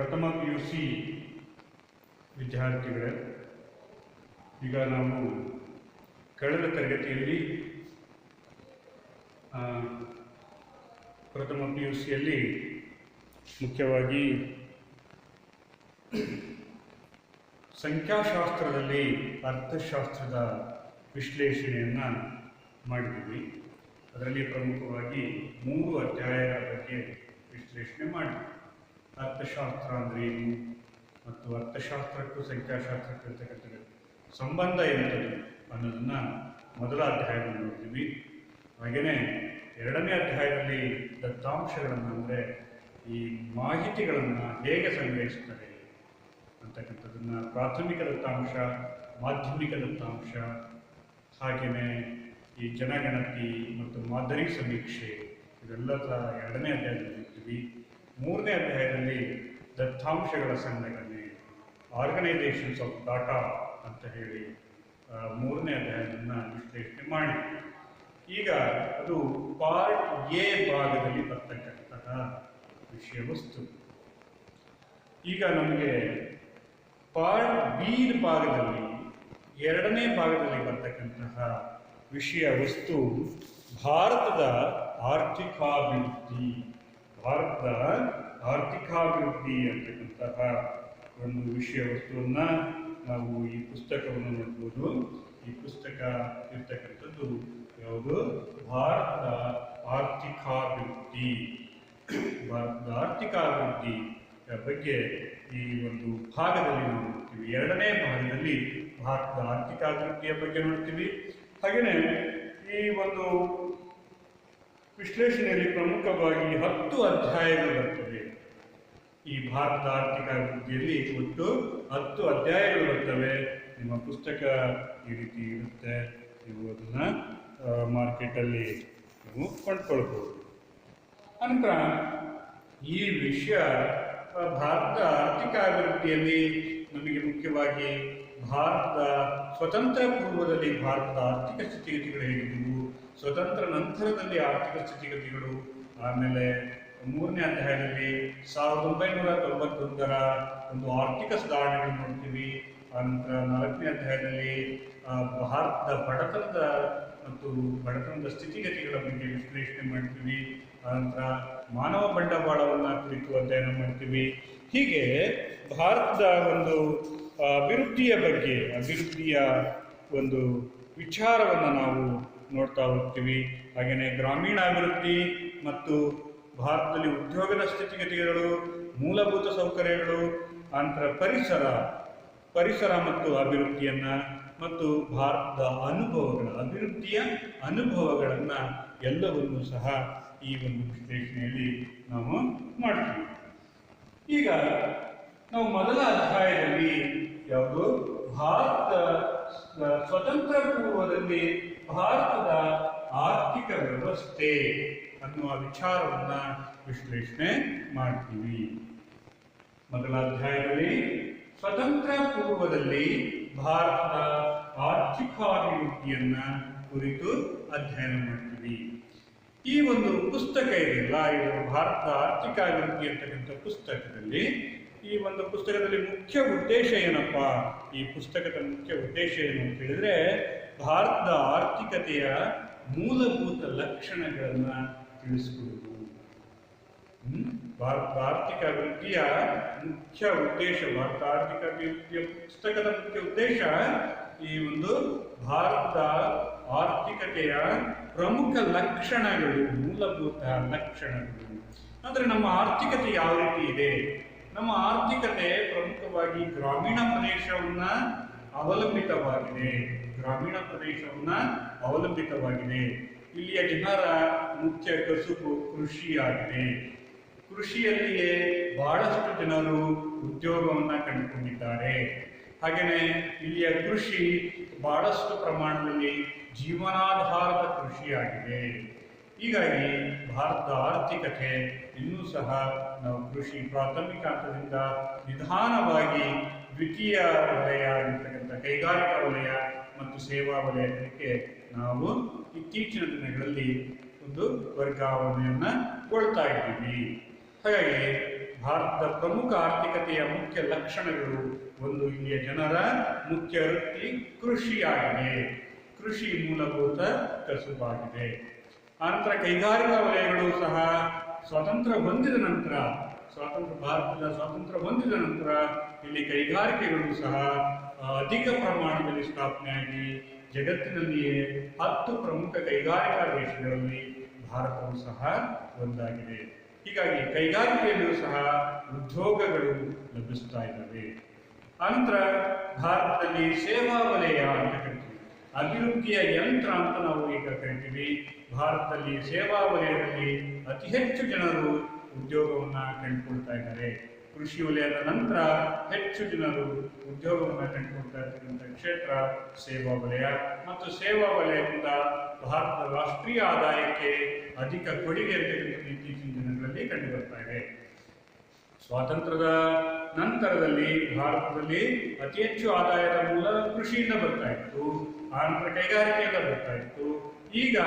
ಪ್ರಥಮ PUC ವಿದ್ಯಾರ್ಥಿಗಳೇ, ಈಗ ನಾವು ಕಳೆದ ತರಗತಿಯಲ್ಲಿ ಪ್ರಥಮ PUCಯಲ್ಲಿ ಮುಖ್ಯವಾಗಿ ಸಂಖ್ಯಾಶಾಸ್ತ್ರದಲ್ಲಿ ಅರ್ಥಶಾಸ್ತ್ರದ ವಿಶ್ಲೇಷಣೆಯನ್ನು ಮಾಡಿದ್ವಿ. ಅದರಲ್ಲಿ ಪ್ರಮುಖವಾಗಿ 3 ಅಧ್ಯಾಯಗಳ ಬಗ್ಗೆ ವಿಶ್ಲೇಷಣೆ ಮಾಡಿದ್ವಿ. ಅರ್ಥಶಾಸ್ತ್ರ ಅಂದರೆ ಏನು ಮತ್ತು ಅರ್ಥಶಾಸ್ತ್ರಕ್ಕೂ ಸಂಖ್ಯಾಶಾಸ್ತ್ರಕ್ಕೂ ಇರ್ತಕ್ಕಂಥ ಸಂಬಂಧ ಎಂಥದ್ದು ಅನ್ನೋದನ್ನು ಮೊದಲ ಅಧ್ಯಾಯದಲ್ಲಿ ನೋಡ್ತೀವಿ. ಹಾಗೆಯೇ ಎರಡನೇ ಅಧ್ಯಾಯದಲ್ಲಿ ದತ್ತಾಂಶಗಳನ್ನು ಅಂದರೆ ಈ ಮಾಹಿತಿಗಳನ್ನು ಹೇಗೆ ಸಂಗ್ರಹಿಸುತ್ತದೆ ಅಂತಕ್ಕಂಥದ್ದನ್ನು ಪ್ರಾಥಮಿಕ ದತ್ತಾಂಶ, ಮಾಧ್ಯಮಿಕ ದತ್ತಾಂಶ, ಹಾಗೆಯೇ ಈ ಜನಗಣತಿ ಮತ್ತು ಮಾದರಿ ಸಮೀಕ್ಷೆ ಇವೆಲ್ಲ ಎರಡನೇ ಅಧ್ಯಾಯದಲ್ಲಿ ನೋಡ್ತೀವಿ. ಮೂರನೇ ಅಧ್ಯಾಯದಲ್ಲಿ ದತ್ತಾಂಶಗಳ ಸಂಘಟನೆ, ಆರ್ಗನೈಸೇಷನ್ಸ್ ಆಫ್ ಡಾಟಾ ಅಂತ ಹೇಳಿ ಮೂರನೇ ಅಧ್ಯಾಯವನ್ನು ವಿಶ್ಲೇಷಣೆ ಮಾಡಿ, ಈಗ ಅದು ಪಾರ್ಟ್ ಎ ಭಾಗದಲ್ಲಿ ಬರ್ತಕ್ಕಂತಹ ವಿಷಯ ವಸ್ತು. ಈಗ ನಮಗೆ ಪಾರ್ಟ್ ಬಿ ಭಾಗದಲ್ಲಿ ಎರಡನೇ ಭಾಗದಲ್ಲಿ ಬರ್ತಕ್ಕಂತಹ ವಿಷಯ ವಸ್ತು ಭಾರತದ ಆರ್ಥಿಕಾಭಿವೃದ್ಧಿ ಅಂತಕ್ಕಂತಹ ಒಂದು ವಿಷಯ ವಸ್ತುವನ್ನು ನಾವು ಈ ಪುಸ್ತಕವನ್ನು ನೋಡ್ಬೋದು. ಈ ಪುಸ್ತಕ ಇರ್ತಕ್ಕಂಥದ್ದು ಯಾವುದು? ಭಾರತದ ಆರ್ಥಿಕಾಭಿವೃದ್ಧಿ ಬಗ್ಗೆ ಈ ಒಂದು ಭಾಗದಲ್ಲಿ ನಾವು ನೋಡ್ತೀವಿ. ಎರಡನೇ ಭಾಗದಲ್ಲಿ ಭಾರತದ ಆರ್ಥಿಕಾಭಿವೃದ್ಧಿಯ ಬಗ್ಗೆ ನೋಡ್ತೀವಿ. ಹಾಗೆಯೇ ಈ ಒಂದು ವಿಶ್ಲೇಷಣೆಯಲ್ಲಿ ಪ್ರಮುಖವಾಗಿ 10 ಅಧ್ಯಾಯಗಳು ಬರ್ತವೆ. ಈ ಭಾರತದ ಆರ್ಥಿಕಾಭಿವೃದ್ಧಿಯಲ್ಲಿ ಒಟ್ಟು 10 ಅಧ್ಯಾಯಗಳು ಬರ್ತವೆ. ನಿಮ್ಮ ಪುಸ್ತಕ ಈ ರೀತಿ ಇರುತ್ತೆ, ನೀವು ಅದನ್ನು ಮಾರ್ಕೆಟಲ್ಲಿ ನೀವು ಕೊಂಡ್ಕೊಳ್ಬೋದು. ಅನಂತರ ಈ ವಿಷಯ ಭಾರತದ ಆರ್ಥಿಕಾಭಿವೃದ್ಧಿಯಲ್ಲಿ ನಮಗೆ ಮುಖ್ಯವಾಗಿ ಭಾರತದ ಸ್ವತಂತ್ರ ಪೂರ್ವದಲ್ಲಿ ಭಾರತದ ಆರ್ಥಿಕ ಸ್ಥಿತಿಗತಿಗಳು ಹೇಗಿದ್ದವು, ಸ್ವತಂತ್ರ ನಂತರದಲ್ಲಿ ಆರ್ಥಿಕ ಸ್ಥಿತಿಗತಿಗಳು, ಆಮೇಲೆ ಮೂರನೇ ಅಧ್ಯಾಯದಲ್ಲಿ 1991ರ ಒಂದು ಆರ್ಥಿಕ ಸುಧಾರಣೆಗಳನ್ನು ನೋಡ್ತೀವಿ. ಆನಂತರ 4ನೇ ಅಧ್ಯಾಯದಲ್ಲಿ ಭಾರತದ ಬಡತನದ ಸ್ಥಿತಿಗತಿಗಳ ಬಗ್ಗೆ ವಿಶ್ಲೇಷಣೆ ಮಾಡ್ತೀವಿ. ಆನಂತರ ಮಾನವ ಬಂಡವಾಳವನ್ನು ಕುರಿತು ಅಧ್ಯಯನ ಮಾಡ್ತೀವಿ. ಹೀಗೆ ಭಾರತದ ಒಂದು ಅಭಿವೃದ್ಧಿಯ ಒಂದು ವಿಚಾರವನ್ನು ನಾವು ನೋಡ್ತಾ ಹೋಗ್ತೀವಿ. ಹಾಗೆಯೇ ಗ್ರಾಮೀಣಾಭಿವೃದ್ಧಿ ಮತ್ತು ಭಾರತದಲ್ಲಿ ಉದ್ಯೋಗದ ಸ್ಥಿತಿಗತಿಗಳು, ಮೂಲಭೂತ ಸೌಕರ್ಯಗಳು, ಆನಂತರ ಪರಿಸರ ಮತ್ತು ಅಭಿವೃದ್ಧಿಯನ್ನು ಮತ್ತು ಭಾರತದ ಅಭಿವೃದ್ಧಿಯ ಅನುಭವಗಳನ್ನು ಎಲ್ಲವನ್ನೂ ಸಹ ಈ ಒಂದು ವಿಶ್ಲೇಷಣೆಯಲ್ಲಿ ನಾವು ಮಾಡ್ತೀವಿ. ಈಗ ನಾವು ಮೊದಲ ಅಧ್ಯಾಯದಲ್ಲಿ ಯಾವುದು ಭಾರತ ಸ್ವತಂತ್ರ ಪೂರ್ವದಲ್ಲಿ ಭಾರತದ ಆರ್ಥಿಕ ವ್ಯವಸ್ಥೆ ಅನ್ನುವ ವಿಚಾರವನ್ನು ವಿಶ್ಲೇಷಣೆ ಮಾಡ್ತೀವಿ. ಮೊದಲ ಅಧ್ಯಾಯದಲ್ಲಿ ಸ್ವತಂತ್ರ ಪೂರ್ವದಲ್ಲಿ ಭಾರತದ ಆರ್ಥಿಕಾಭಿವೃದ್ಧಿಯನ್ನ ಕುರಿತು ಅಧ್ಯಯನ ಮಾಡ್ತೀವಿ. ಈ ಒಂದು ಪುಸ್ತಕ ಇದೆಯಲ್ಲ, ಇದು ಭಾರತದ ಆರ್ಥಿಕಾಭಿವೃದ್ಧಿ ಅಂತಕ್ಕಂಥ ಪುಸ್ತಕದಲ್ಲಿ ಈ ಒಂದು ಪುಸ್ತಕದಲ್ಲಿ ಮುಖ್ಯ ಉದ್ದೇಶ ಏನಪ್ಪ? ಈ ಪುಸ್ತಕದ ಮುಖ್ಯ ಉದ್ದೇಶ ಏನು ಅಂತ ಹೇಳಿದ್ರೆ, ಭಾರತದ ಆರ್ಥಿಕತೆಯ ಮೂಲಭೂತ ಲಕ್ಷಣಗಳನ್ನು ತಿಳಿಸಿಕೊಡುವುದು. ಭಾರತದ ಆರ್ಥಿಕ ಅಭಿವೃದ್ಧಿಯ ಮುಖ್ಯ ಉದ್ದೇಶ, ಭಾರತ ಆರ್ಥಿಕ ಅಭಿವೃದ್ಧಿಯ ಪುಸ್ತಕದ ಮುಖ್ಯ ಉದ್ದೇಶ ಈ ಒಂದು ಭಾರತದ ಆರ್ಥಿಕತೆಯ ಪ್ರಮುಖ ಲಕ್ಷಣಗಳು, ಮೂಲಭೂತ ಲಕ್ಷಣಗಳು. ಅಂದರೆ ನಮ್ಮ ಆರ್ಥಿಕತೆ ಯಾವ ರೀತಿ ಇದೆ? ನಮ್ಮ ಆರ್ಥಿಕತೆ ಪ್ರಮುಖವಾಗಿ ಗ್ರಾಮೀಣ ಪ್ರದೇಶವನ್ನ ಅವಲಂಬಿತವಾಗಿದೆ. ಇಲ್ಲಿಯ ಜನರ ಮುಖ್ಯ ಕಸುಬು ಕೃಷಿಯಾಗಿದೆ. ಕೃಷಿಯಲ್ಲಿಯೇ ಬಹಳಷ್ಟು ಜನರು ಉದ್ಯೋಗವನ್ನು ಕಂಡುಕೊಂಡಿದ್ದಾರೆ. ಹಾಗೆಯೇ ಇಲ್ಲಿಯ ಕೃಷಿ ಬಹಳಷ್ಟು ಪ್ರಮಾಣದಲ್ಲಿ ಜೀವನಾಧಾರದ ಕೃಷಿಯಾಗಿದೆ. ಹೀಗಾಗಿ ಭಾರತದ ಆರ್ಥಿಕತೆ ಇನ್ನೂ ಸಹ ನಾವು ಕೃಷಿ ಪ್ರಾಥಮಿಕ ಹಂತದಿಂದ ನಿಧಾನವಾಗಿ ದ್ವಿತೀಯ ವಲಯ ಆಗಿರ್ತಕ್ಕಂಥ ಕೈಗಾರಿಕಾ ವಲಯ ಮತ್ತು ಸೇವಾ ವಲಯಕ್ಕೆ ನಾವು ಇತ್ತೀಚಿನ ದಿನಗಳಲ್ಲಿ ಒಂದು ವರ್ಗಾವಣೆಯನ್ನು ಕೊಡ್ತಾ ಇದ್ದೀವಿ. ಹಾಗಾಗಿ ಭಾರತದ ಪ್ರಮುಖ ಆರ್ಥಿಕತೆಯ ಮುಖ್ಯ ಲಕ್ಷಣಗಳು ಒಂದು ಇಲ್ಲಿಯ ಜನರ ಮುಖ್ಯ ವೃತ್ತಿ ಕೃಷಿಯಾಗಿದೆ. ಕೃಷಿ ಮೂಲಭೂತ ಕಸುಬಾಗಿದೆ. ಆನಂತರ ಕೈಗಾರಿಕಾ ವಲಯಗಳು ಸಹ ಭಾರತದ ಸ್ವಾತಂತ್ರ್ಯ ಹೊಂದಿದ ನಂತರ ಇಲ್ಲಿ ಕೈಗಾರಿಕೆಗಳು ಸಹ ಅಧಿಕ ಪ್ರಮಾಣದಲ್ಲಿ ಸ್ಥಾಪನೆಯಾಗಿ ಜಗತ್ತಿನಲ್ಲಿಯೇ 10 ಪ್ರಮುಖ ಕೈಗಾರಿಕಾ ದೇಶಗಳಲ್ಲಿ ಭಾರತವು ಸಹ ಒಂದಾಗಿದೆ. ಹೀಗಾಗಿ ಕೈಗಾರಿಕೆಯಲ್ಲೂ ಸಹ ಉದ್ಯೋಗಗಳು ಲಭಿಸ್ತಾ ಇದ್ದಾವೆ. ಆನಂತರ ಭಾರತದಲ್ಲಿ ಸೇವಾ ವಲಯ ಅಂತ ಕರಿತೀವಿ, ಅಭಿವೃದ್ಧಿಯ ಯಂತ್ರ ಅಂತ ನಾವು ಈಗ ಕರಿತೀವಿ. ಭಾರತದಲ್ಲಿ ಸೇವಾ ವಲಯದಲ್ಲಿ ಅತಿ ಹೆಚ್ಚು ಜನರು ಉದ್ಯೋಗವನ್ನ ಕಂಡುಕೊಳ್ತಾ ಇದ್ದಾರೆ. ಕೃಷಿ ವಲಯದ ನಂತರ ಹೆಚ್ಚು ಜನರು ಉದ್ಯೋಗವನ್ನು ಕಂಡುಕೊಳ್ತಾ ಇರ್ತಕ್ಕಂಥ ಕ್ಷೇತ್ರ ಸೇವಾ ವಲಯ. ಮತ್ತು ಸೇವಾ ವಲಯದಿಂದ ಭಾರತದ ರಾಷ್ಟ್ರೀಯ ಆದಾಯಕ್ಕೆ ಅಧಿಕ ಕೊಡುಗೆ ಇರತಕ್ಕಂಥ ಇತ್ತೀಚಿನ ದಿನಗಳಲ್ಲಿ ಕಂಡು ಬರ್ತಾ ಇದೆ. ಸ್ವಾತಂತ್ರ್ಯದ ನಂತರದಲ್ಲಿ ಭಾರತದಲ್ಲಿ ಅತಿ ಹೆಚ್ಚು ಆದಾಯದ ಮೂಲ ಕೃಷಿಯಿಂದ ಬರ್ತಾ ಇತ್ತು, ಆನಂತರ ಕೈಗಾರಿಕೆಯಿಂದ ಬರ್ತಾ ಇತ್ತು. ಈಗ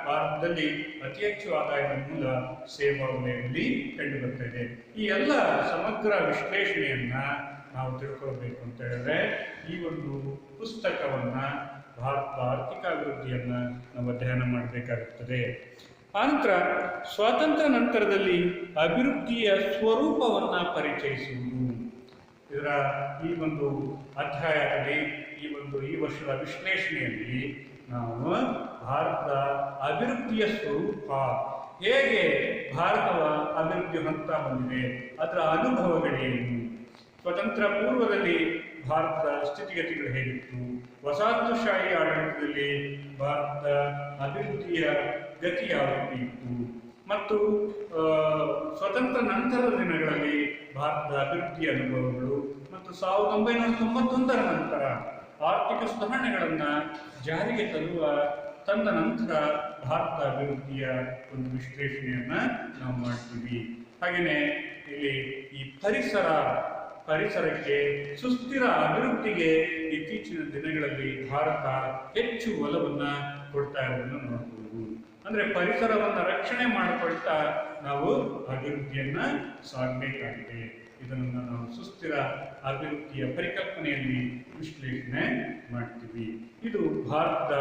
ಭಾರತದಲ್ಲಿ ಅತಿ ಹೆಚ್ಚು ಆದಾಯದ ಮೂಲ ಸೇವಾ ವಲಯದಲ್ಲಿ ಕಂಡು ಬರ್ತಾ ಇದೆ. ಈ ಎಲ್ಲ ಸಮಗ್ರ ವಿಶ್ಲೇಷಣೆಯನ್ನ ನಾವು ತಿಳ್ಕೊಳ್ಬೇಕು ಅಂತ ಹೇಳಿದ್ರೆ ಈ ಒಂದು ಪುಸ್ತಕವನ್ನ, ಭಾರತದ ಆರ್ಥಿಕ ಅಭಿವೃದ್ಧಿಯನ್ನ ನಾವು ಅಧ್ಯಯನ ಮಾಡಬೇಕಾಗುತ್ತದೆ. ಆನಂತರ ಸ್ವಾತಂತ್ರ್ಯ ನಂತರದಲ್ಲಿ ಅಭಿವೃದ್ಧಿಯ ಸ್ವರೂಪವನ್ನ ಪರಿಚಯಿಸುವುದು. ಇದರ ಈ ಒಂದು ಅಧ್ಯಾಯದಲ್ಲಿ ಈ ವರ್ಷದ ವಿಶ್ಲೇಷಣೆಯಲ್ಲಿ ನಾವು ಭಾರತದ ಅಭಿವೃದ್ಧಿಯ ಸ್ವರೂಪ, ಹೇಗೆ ಭಾರತದ ಅಭಿವೃದ್ಧಿ ಹೊಂದುತ್ತಾ ಬಂದಿದೆ, ಅದರ ಅನುಭವಗಳೇನು, ಸ್ವತಂತ್ರ ಪೂರ್ವದಲ್ಲಿ ಭಾರತದ ಸ್ಥಿತಿಗತಿಗಳು ಹೇಗಿತ್ತು, ವಸಾಹತುಶಾಹಿ ಆಡಳಿತದಲ್ಲಿ ಭಾರತದ ಅಭಿವೃದ್ಧಿಯ ಗತಿ ಯಾವ ರೀತಿ ಇತ್ತು, ಮತ್ತು ಸ್ವತಂತ್ರ ನಂತರದ ದಿನಗಳಲ್ಲಿ ಭಾರತದ ಅಭಿವೃದ್ಧಿಯ ಅನುಭವಗಳು, ಮತ್ತು 1991ರ ನಂತರ ಆರ್ಥಿಕ ಸುಧಾರಣೆಗಳನ್ನು ಜಾರಿಗೆ ತಂದ ನಂತರ ಭಾರತ ಅಭಿವೃದ್ಧಿಯ ಒಂದು ವಿಶ್ಲೇಷಣೆಯನ್ನ ನಾವು ಮಾಡ್ತೀವಿ. ಹಾಗೆಯೇ ಇಲ್ಲಿ ಈ ಪರಿಸರಕ್ಕೆ ಸುಸ್ಥಿರ ಅಭಿವೃದ್ಧಿಗೆ ಇತ್ತೀಚಿನ ದಿನಗಳಲ್ಲಿ ಭಾರತ ಹೆಚ್ಚು ಒಲವನ್ನ ಕೊಡ್ತಾ ಇರೋದನ್ನು ನೋಡಬಹುದು. ಅಂದ್ರೆ ಪರಿಸರವನ್ನ ರಕ್ಷಣೆ ಮಾಡಿಕೊಳ್ತಾ ನಾವು ಅಭಿವೃದ್ಧಿಯನ್ನ ಸಾಗಬೇಕಾಗಿದೆ. ಇದನ್ನು ನಾವು ಸುಸ್ಥಿರ ಅಭಿವೃದ್ಧಿಯ ಪರಿಕಲ್ಪನೆಯಲ್ಲಿ ವಿಶ್ಲೇಷಣೆ ಮಾಡ್ತೀವಿ. ಇದು ಭಾರತದ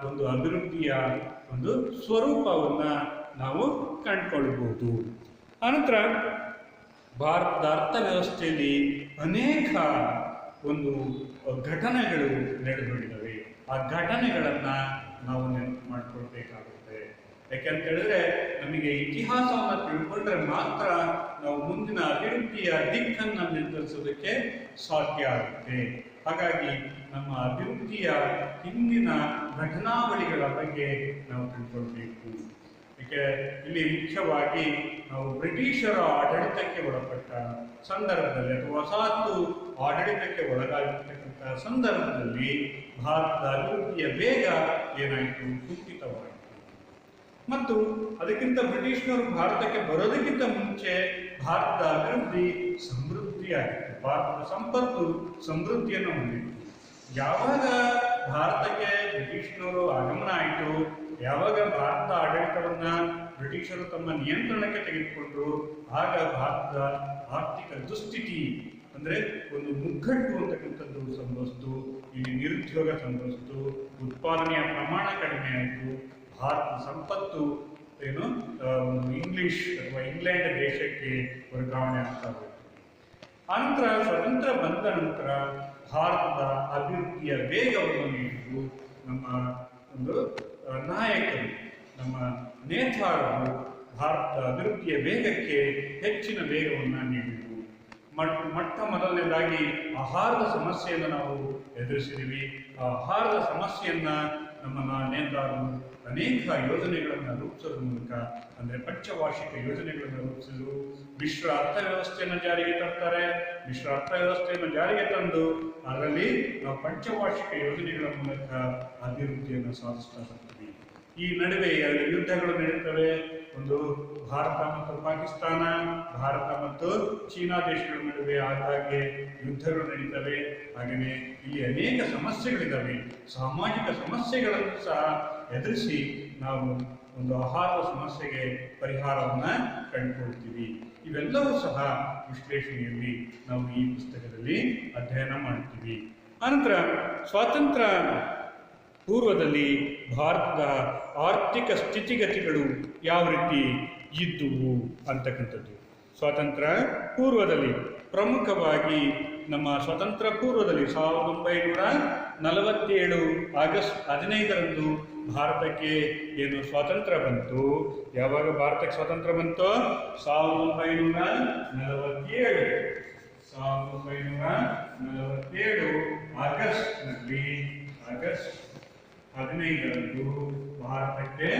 ಒಂದು ಅಭಿವೃದ್ಧಿಯ ಒಂದು ಸ್ವರೂಪವನ್ನ ನಾವು ಕಂಡುಕೊಳ್ಬಹುದು. ಅನಂತರ ಭಾರತದ ಅರ್ಥವ್ಯವಸ್ಥೆಯಲ್ಲಿ ಅನೇಕ ಒಂದು ಘಟನೆಗಳು ನಡೆದುಕೊಂಡಿದ್ದಾವೆ. ಆ ಘಟನೆಗಳನ್ನ ನಾವು ನೆನಪು ಮಾಡಿಕೊಳ್ಬೇಕಾಗುತ್ತೆ. ಯಾಕೆಂತ ಹೇಳಿದ್ರೆ ನಮಗೆ ಇತಿಹಾಸವನ್ನು ತಿಳ್ಕೊಂಡ್ರೆ ಮಾತ್ರ ನಾವು ಮುಂದಿನ ಅಭಿವೃದ್ಧಿಯ ದಿಕ್ಕನ್ನು ನಿರ್ಧರಿಸೋದಕ್ಕೆ ಸಾಧ್ಯ ಆಗುತ್ತೆ. ಹಾಗಾಗಿ ನಮ್ಮ ಅಭಿವೃದ್ಧಿಯ ಹಿಂದಿನ ಘಟನಾವಳಿಗಳ ಬಗ್ಗೆ ನಾವು ತಿಳ್ಕೊಳ್ಬೇಕು. ಯಾಕೆ ಇಲ್ಲಿ ಮುಖ್ಯವಾಗಿ ನಾವು ಬ್ರಿಟಿಷರ ಆಡಳಿತಕ್ಕೆ ಒಳಪಟ್ಟ ಸಂದರ್ಭದಲ್ಲಿ ಅಥವಾ ವಸಾಹತು ಆಡಳಿತಕ್ಕೆ ಒಳಗಾಗಿರ್ತಕ್ಕಂಥ ಸಂದರ್ಭದಲ್ಲಿ ಭಾರತದ ಅಭಿವೃದ್ಧಿಯ ವೇಗ ಏನಾಯಿತು, ಕುಂಠಿತವಾಯಿತು. ಮತ್ತು ಅದಕ್ಕಿಂತ ಬ್ರಿಟಿಷರು ಭಾರತಕ್ಕೆ ಬರೋದಕ್ಕಿಂತ ಮುಂಚೆ ಭಾರತದ ಅಭಿವೃದ್ಧಿ ಸಮೃದ್ಧಿಯಾಗಿತ್ತು. ಭಾರತದ ಸಂಪತ್ತು ಸಮೃದ್ಧಿಯನ್ನು ಹೊಂದಿತ್ತು. ಯಾವಾಗ ಭಾರತಕ್ಕೆ ಬ್ರಿಟಿಷರು ಆಗಮನ ಆಯಿತು, ಯಾವಾಗ ಭಾರತದ ಆಡಳಿತವನ್ನ ಬ್ರಿಟಿಷರು ತಮ್ಮ ನಿಯಂತ್ರಣಕ್ಕೆ ತೆಗೆದುಕೊಂಡ್ರು, ಆಗ ಭಾರತದ ಆರ್ಥಿಕ ದುಸ್ಥಿತಿ ಅಂದ್ರೆ ಒಂದು ಮುಗ್ಗಟ್ಟು ಅಂತಕ್ಕಂಥದ್ದು ಸಂಭವಿಸ್ತು. ಇಲ್ಲಿ ನಿರುದ್ಯೋಗ ಸಂಭವಿಸ್ತು, ಉತ್ಪಾದನೆಯ ಪ್ರಮಾಣ ಕಡಿಮೆ ಆಯಿತು, ಭಾರತದ ಸಂಪತ್ತು ಇಂಗ್ಲಿಷ್ ಅಥವಾ ಇಂಗ್ಲೆಂಡ್ ದೇಶಕ್ಕೆ ವರ್ಗಾವಣೆ ಆಗ್ತಾ ಹೋಯಿತು. ಆನಂತರ ಸ್ವತಂತ್ರ ಬಂದ ನಂತರ ಭಾರತದ ಅಭಿವೃದ್ಧಿಯ ವೇಗವನ್ನು ನೀಡಿದ್ದು ನಮ್ಮ ಒಂದು ನಾಯಕರು, ನಮ್ಮ ನೇತಾರರು ಭಾರತದ ಅಭಿವೃದ್ಧಿಯ ವೇಗಕ್ಕೆ ಹೆಚ್ಚಿನ ವೇಗವನ್ನು ನೀಡಿದರು. ಮೊಟ್ಟ ಮೊದಲನೇದಾಗಿ ಆಹಾರದ ಸಮಸ್ಯೆಯನ್ನು ನಾವು ಎದುರಿಸಿದ್ದೀವಿ. ಆ ಆಹಾರದ ಸಮಸ್ಯೆಯನ್ನ ನಮ್ಮ ನೇತಾರರು ಅನೇಕ ಯೋಜನೆಗಳನ್ನು ರೂಪಿಸೋದ್ರ ಮೂಲಕ, ಅಂದರೆ ಪಂಚವಾರ್ಷಿಕ ಯೋಜನೆಗಳನ್ನು ರೂಪಿಸಲು ಮಿಶ್ರ ಅರ್ಥವ್ಯವಸ್ಥೆಯನ್ನು ಜಾರಿಗೆ ತರ್ತಾರೆ. ಮಿಶ್ರ ಅರ್ಥವ್ಯವಸ್ಥೆಯನ್ನು ಜಾರಿಗೆ ತಂದು ಅದರಲ್ಲಿ ನಾವು ಪಂಚವಾರ್ಷಿಕ ಯೋಜನೆಗಳ ಮೂಲಕ ಅಭಿವೃದ್ಧಿಯನ್ನು ಸಾಧಿಸ್ತಾ ಬರ್ತೀವಿ. ಈ ನಡುವೆ ಎರಡು ಯುದ್ಧಗಳು ನಡೆಯುತ್ತವೆ. ಒಂದು ಭಾರತ ಮತ್ತು ಪಾಕಿಸ್ತಾನ, ಭಾರತ ಮತ್ತು ಚೀನಾ ದೇಶಗಳ ನಡುವೆ ಆಗಾಗ್ಗೆ ಯುದ್ಧಗಳು ನಡೀತವೆ. ಹಾಗೆಯೇ ಇಲ್ಲಿ ಅನೇಕ ಸಮಸ್ಯೆಗಳಿದ್ದಾವೆ. ಸಾಮಾಜಿಕ ಸಮಸ್ಯೆಗಳನ್ನು ಸಹ ಎದುರಿಸಿ ನಾವು ಒಂದು ಆಹಾರದ ಸಮಸ್ಯೆಗೆ ಪರಿಹಾರವನ್ನು ಕಂಡುಕೊಳ್ತೀವಿ. ಇವೆಲ್ಲವೂ ಸಹ ವಿಶ್ಲೇಷಣೆಯಲ್ಲಿ ನಾವು ಈ ಪುಸ್ತಕದಲ್ಲಿ ಅಧ್ಯಯನ ಮಾಡ್ತೀವಿ. ಅನಂತರ ಸ್ವಾತಂತ್ರ್ಯ ಪೂರ್ವದಲ್ಲಿ ಭಾರತದ ಆರ್ಥಿಕ ಸ್ಥಿತಿಗತಿಗಳು ಯಾವ ರೀತಿ ಇದ್ದುವು ಅಂತಕ್ಕಂಥದ್ದು. ಸ್ವಾತಂತ್ರ್ಯ ಪೂರ್ವದಲ್ಲಿ ಪ್ರಮುಖವಾಗಿ ನಮ್ಮ ಸ್ವಾತಂತ್ರ್ಯ ಪೂರ್ವದಲ್ಲಿ 1947 ಆಗಸ್ಟ್ 15ರಂದು ಭಾರತಕ್ಕೆ ಏನು ಸ್ವಾತಂತ್ರ್ಯ ಬಂತು. ಯಾವಾಗ ಭಾರತಕ್ಕೆ ಸ್ವಾತಂತ್ರ್ಯ ಬಂತು? 1947 ಆಗಸ್ಟ್ 15ರಂದು ಭಾರತಕ್ಕೆ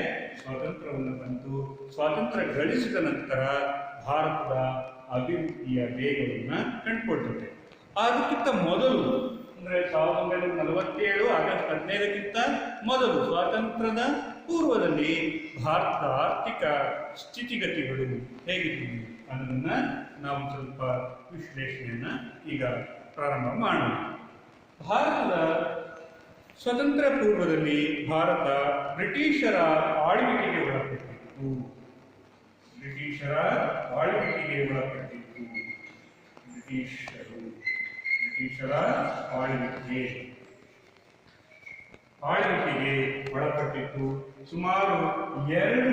ಸ್ವಾತಂತ್ರ್ಯವನ್ನು ಬಂತು. ಸ್ವಾತಂತ್ರ್ಯ ಗಳಿಸಿದ ನಂತರ ಭಾರತದ ಅಭಿವೃದ್ಧಿಯ ವೇಗವನ್ನು ಕಂಡುಕೊಳ್ತದೆ. ಅದಕ್ಕಿಂತ ಮೊದಲು ಅಂದರೆ 1947 ಆಗಸ್ಟ್ 15ಕ್ಕಿಂತ ಮೊದಲು ಸ್ವಾತಂತ್ರ್ಯದ ಪೂರ್ವದಲ್ಲಿ ಭಾರತದ ಆರ್ಥಿಕ ಸ್ಥಿತಿಗತಿಗಳು ಹೇಗಿದ್ದವು ಅನ್ನೋದನ್ನು ನಾವು ಸ್ವಲ್ಪ ವಿಶ್ಲೇಷಣೆಯನ್ನು ಈಗ ಪ್ರಾರಂಭ ಮಾಡೋಣ. ಭಾರತದ ಸ್ವತಂತ್ರ ಪೂರ್ವದಲ್ಲಿ ಭಾರತ ಬ್ರಿಟಿಷರ ಆಳ್ವಿಕೆಗೆ ಒಳಪಟ್ಟಿತ್ತು. ಬ್ರಿಟಿಷರ ಆಳ್ವಿಕೆಗೆ ಒಳಪಟ್ಟಿತ್ತು. ಸುಮಾರು 2